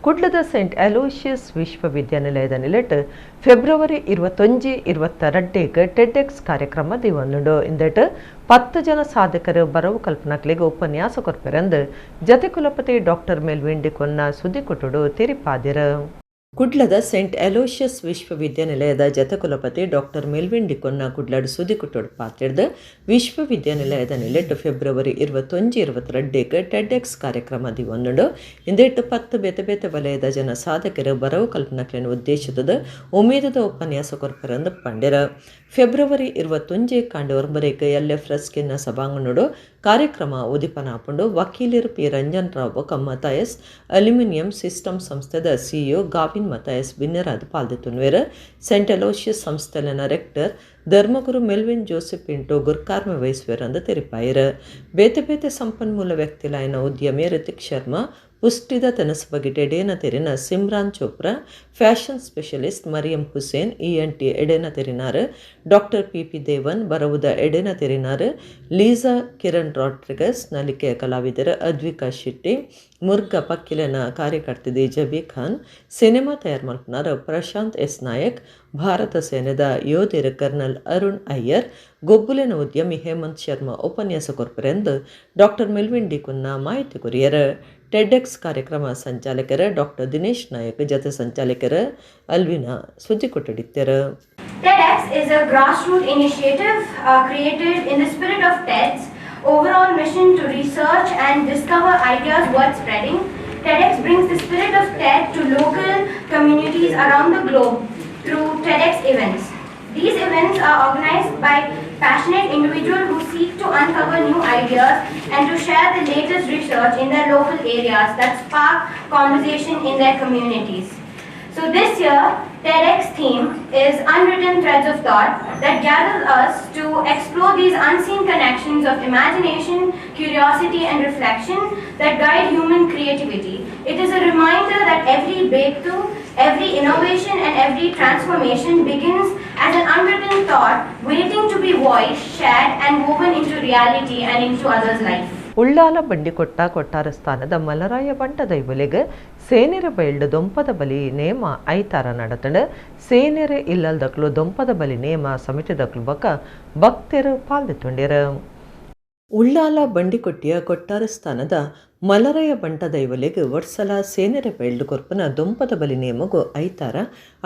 ಕುಡ್ಲದ ಸೆಂಟ್ ಅಲೋಷಿಯಸ್ ವಿಶ್ವವಿದ್ಯಾನಿಲಯದ ನಿಲೆಟ್ ಫೆಬ್ರವರಿ 21-22 ಟೆಡ್ಎಕ್ಸ್ ಕಾರ್ಯಕ್ರಮ ದಿವನ್ನುಂಡು ಇಂದಟ್ 10 ಜನ ಸಾಧಕರು ಬರವು ಕಲ್ಪನಾಕ್ಲಿಗೆ ಉಪನ್ಯಾಸ ಕೊರ್ಪೆರಂದು ಜತೆ ಕುಲಪತಿ ಡಾಕ್ಟರ್ ಮೆಲ್ವಿನ್ ಡಿಕೊನ್ನ ಸುದ್ದಿ ಕೊಟ್ಟುಡು ತಿರಿಪಾದಿರ. ಕುಡ್ಲದ ಸೆಂಟ್ ಅಲೋಷಿಯಸ್ ವಿಶ್ವವಿದ್ಯಾನಿಲಯದ ಜತಕುಲಪತಿ ಡಾಕ್ಟರ್ ಮೆಲ್ವಿನ್ ಡಿಕೊನ್ನ ಕುಡ್ಲಡ್ ಸುದ್ದಿ ಕೊಟ್ಟೋಡು ಪಾತ್ರದ ವಿಶ್ವವಿದ್ಯಾನಿಲಯದ ನಿಲೆಟ್ ಫೆಬ್ರವರಿ 21-22 ಟೆಡ್ಎಕ್ಸ್ ಕಾರ್ಯಕ್ರಮ ದಿವನ್ನುಂಡು ಇಂದೆಟ್ 10 ಬೇತೆ ಬೇತೆ ವಲಯದ ಜನ ಸಾಧಕರು ಬರವು ಕಲ್ಪನಾಕ್ಲಿನ ಉದ್ದೇಶದ ಉಮೇದದ ಉಪನ್ಯಾಸ ಕೊರ್ಪರಂದು ಪಂಡೆರ. ಫೆಬ್ರವರಿ 21 ಕಾಂಡು ಒರ್ಬರೇಕ LF ರಸ್ಕಿನ್ನ ಸಭಾಂಗಣುಡು ಕಾರ್ಯಕ್ರಮ ಉದಿಪನಾಪುಂಡು ವಕೀಲರು ಪಿ ರಂಜನ್ ರಾವ್ ಬೊಕ ಮತಾಯಸ್ ಅಲ್ಯೂಮಿನಿಯಂ ಸಿಸ್ಟಮ್ ಸಂಸ್ಥೆದ CEO ಗಾವಿನ್ ಮತಾಯಸ್ ಬಿನ್ನರಾದ ಪಾಲ್ದೆತುನ್ವೇರ ಸೆಂಟ್ ಅಲೋಷಿಯಸ್ ಸಂಸ್ಥೆಲಿನ ರೆಕ್ಟರ್ ಧರ್ಮಗುರು ಮೆಲ್ವಿನ್ ಜೋಸೆಫ್ ಪಿಂಟೋ ಗುರ್ಕಾರ್ಮೆ ವಹಿಸುವರಂದು ತೆರಿಪಾಯಿರ. ಬೇತೆ ಬೇತೆ ಸಂಪನ್ಮೂಲ ವ್ಯಕ್ತಿಲಾಯನ ಉದ್ಯಮಿ ರಿತಿಕ್ ಶರ್ಮಾ ಪುಷ್ಟಿದ ತನಸು ಬಗೆಟ್ ಎಡೇನ ತೆರಿನ Simran Chopra fashion specialist Maryam Hussain ENT ಎಡೇನ ತೆರಿನಾರ್ ಡಾಕ್ಟರ್ PP ದೇವನ್ ಬರವುದ ಎಡೇನ ತೆರಿನಾರ್ ಲೀಸಾ ಕಿರಣ್ ರಾಡ್ರಿಗಸ್ ನಲಿಕೆಯ ಕಲಾವಿದರ ಅದ್ವಿಕಾ ಶೆಟ್ಟಿ ಮುರ್ಗ ಪಕ್ಕಿಲನ ಕಾರ್ಯಕರ್ತಿದೆ ಜಬಿ ಖಾನ್ ಸಿನಿಮಾ ತಯಾರು ಮಲ್ಪನಾರ ಪ್ರಶಾಂತ್ S ನಾಯಕ್ ಭಾರತ ಸೇನೆದ ಯೋಧರ ಕರ್ನಲ್ ಅರುಣ್ ಅಯ್ಯರ್ ಗೊಬ್ಬುಲಿನ ಉದ್ಯಮಿ ಹೇಮಂತ್ ಶರ್ಮಾ ಉಪನ್ಯಾಸ ಕೊರ್ಪರೆಂದು ಡಾಕ್ಟರ್ ಮೆಲ್ವಿನ್ ಡಿಕೊನ್ನ ಮಾಹಿತಿ ಕೊರಿಯರ. ಟೆಡ್ಎಕ್ಸ್ ಕಾರ್ಯಕ್ರಮ ಸಂಚಾಲಕರ ಡಾಕ್ಟರ್ ದಿನೇಶ್ ನಾಯಕ್ ಜತೆ ಸಂಚಾಲಕರ ಅಲ್ವಿನಾ ಸುದ್ದಿ ಕೊಟ್ಟಡಿತ್ತರ. TEDx is a grassroots initiative created in the spirit of TED's overall mission to research and discover ideas worth spreading. TEDx brings the spirit of TED to local communities around the globe through TEDx events. These events are organized by passionate individuals who seek to uncover new ideas and to share the latest research in their local areas that spark conversation in their communities. So this year, TEDx theme is Unwritten Threads of Thought that gathers us to explore these unseen connections of imagination, curiosity and reflection that guide human creativity. It is a reminder that every breakthrough, every innovation and every transformation begins as an unwritten thought waiting to be voiced, shared and woven into reality and into others' life. Ullal ಬಂಡಿಕೊಟ್ಟ ಕೊಟ್ಟಾರ ಸ್ಥಾನದ ಮಲರಾಯ ಬಂಟ ದೈವಲೆಗೆ ಸೇನೆರೆ boiled ದೊಂಪದ ಬಲಿ ನೇಮ ಐತಾರ ನಡತಂಡ ಸೇನೆರೆ ಇಲ್ಲಲ್ದಕ್ಲು ದೊಂಪದ ಬಲಿ ನೇಮ ಸಮಿತಿದಕ್ಲು ಬಕ ಭಕ್ತರು ಪಾಲ್ದೆತುಂಡ್ಯರ. ಉಳ್ಳಾಲ ಬಂಡಿಕೊಟ್ಟಿಯ ಕೊಟ್ಟಾರ ಸ್ಥಾನದ ಮಲರಾಯ ಬಂಟ ದೈವಲೆಗೆ ವರ್ಷಲ ಸೇನೆರೆ boiled ಕೊರ್ಪನ ದೊಂಪದ ಬಲಿ ನೇಮಗು ಐತಾರ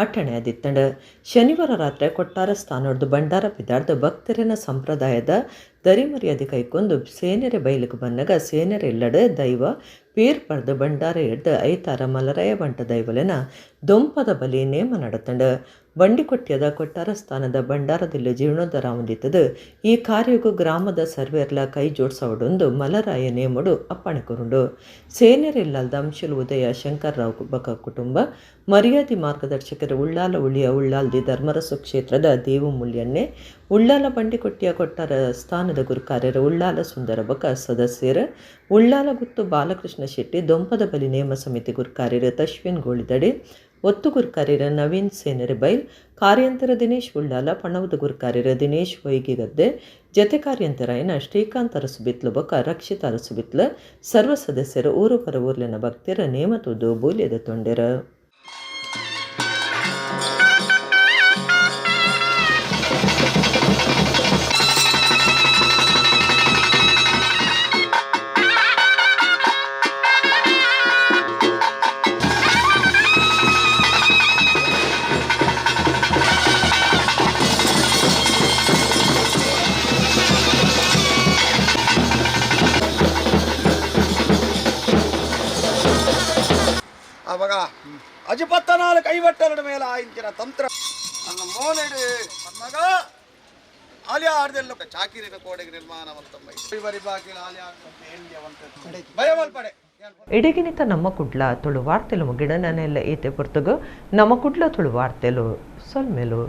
ಅಟ್ಟಣೆ ಆದಿತ್ತಂಡ. ಶನಿವಾರ ರಾತ್ರಿ ಕೊಟ್ಟಾರ ಸ್ಥಾನೋಡ್ದು ಬಂಡಾರ ಬಿದ್ದಾಡ್ದ ಭಕ್ತರಿನ ಸಂಪ್ರದಾಯದ ದರಿಮರ್ಯಾದೆ ಕೈಕೊಂದು ಸೇನೆರೆ ಬೈಲಿಗೆ ಬಂದಾಗ ಸೇನೆರೆ ಇಲ್ಲಡೆ ದೈವ ಪೇರ್ ಪಡೆದು ಬಂಡಾರ ಎಡ್ದ ಐತಾರ ಮಲರಾಯ ಬಂಟ ದೈವಲೆನ ದೊಂಪದ ಬಲಿ ನೇಮ ನಡತಂಡ. ಬಂಡಿಕೊಟ್ಟಿಯದ ಕೊಟ್ಟಾರ ಸ್ಥಾನದ ಬಂಡಾರದಲ್ಲಿ ಜೀರ್ಣೋದ್ಧಾರ ಹೊಂದಿತ್ತದು. ಈ ಕಾರ್ಯಗೂ ಗ್ರಾಮದ ಸರ್ವೇರ್ಲ ಕೈ ಜೋಡಿಸೋಡೊಂದು ಮಲರಾಯ ನೇಮಡು ಅಪ್ಪಣೆ ಕೊರುಂಡು. ಸೇನೆರಿಲ್ಲಲ್ದ ಅಂಶಲು ಉದಯ ಶಂಕರ್ರಾವ್ ಬಕ ಕುಟುಂಬ ಮರ್ಯಾದಿ ಮಾರ್ಗದರ್ಶಕರು ಉಳ್ಳಾಲ ಉಳಿಯ ಉಳ್ಳಾಲ್ದಿ ಧರ್ಮರಸು ಕ್ಷೇತ್ರದ ದೇವು ಮುಳ್ಯಣ್ಣೆ ಉಳ್ಳಾಲ ಬಂಡಿಕೊಟ್ಟಿಯ ಕೊಟ್ಟಾರ ಸ್ಥಾನದ ಗುರುಕಾರ್ಯರ ಉಳ್ಳಾಲ ಸುಂದರ ಬಕ ಸದಸ್ಯರ ಉಳ್ಳಾಲ ಗುತ್ತು ಬಾಲಕೃಷ್ಣ ಶೆಟ್ಟಿ ದೊಂಪದ ಬಲಿ ನೇಮ ಸಮಿತಿ ಗುರುಕಾರ್ಯರ ತಶ್ವಿನ್ ಗೋಳಿದಡಿ ಒತ್ತು ಗುರುಕಾರ್ಯರ ನವೀನ್ ಸೇನೆರೆ ಬೈಲ್ ಕಾರ್ಯಂತರ ದಿನೇಶ್ ಉಳ್ಳಾಲ ಪಣವದ ಗುರುಕಾರ್ಯರ ದಿನೇಶ್ ಹೊಯ್ಗಿಗದ್ದೆ ಜತೆ ಕಾರ್ಯಂತರಾಯನ ಶ್ರೀಕಾಂತ್ ಅರಸುಬಿತ್ಲು ಬಕ ರಕ್ಷಿತ ಅರಸುಬಿತ್ಲ ಸರ್ವ ಸದಸ್ಯರ ಊರು ಪರ ಊರ್ಲಿನ ಭಕ್ತರ ನೇಮ ತುದು ಬೂಲ್ಯದ ತೊಂಡೆರ. ಅವಾಗ ಅಜಪತ್ತನಾಲು ಕೈವಟ್ಟರಡ ಮೇಲೆ ಆಯಿಂಚಿನ ತಂತ್ರ ನನ್ನ ಮೋನೆಡು ಮಗ ಆಲಿಯಾ ಆಡ್ದೆಲ್ಲ ಚಾಕಿರಿನ ಕೋಡೆಗೆ ನಿರ್ಮಾಣವಂತ ಬರಿ ಬಾಗಿಲ ಆಲಿಯಾ ಭಯವಲ್ಪಡೆ ಇಡಗಿನಿತ ನಮ್ಮ ಕುಡ್ಲ ತುಳು ವಾರ್ತೆಲು ಮುಗಿಡ ನಾನೆಲ್ಲ ಈತೆ ಪುರ್ತಗು ನಮ್ಮ ಕುಡ್ಲ ತುಳು ವಾರ್ತೆಲು ಸೊಲ್ಮೆಲು.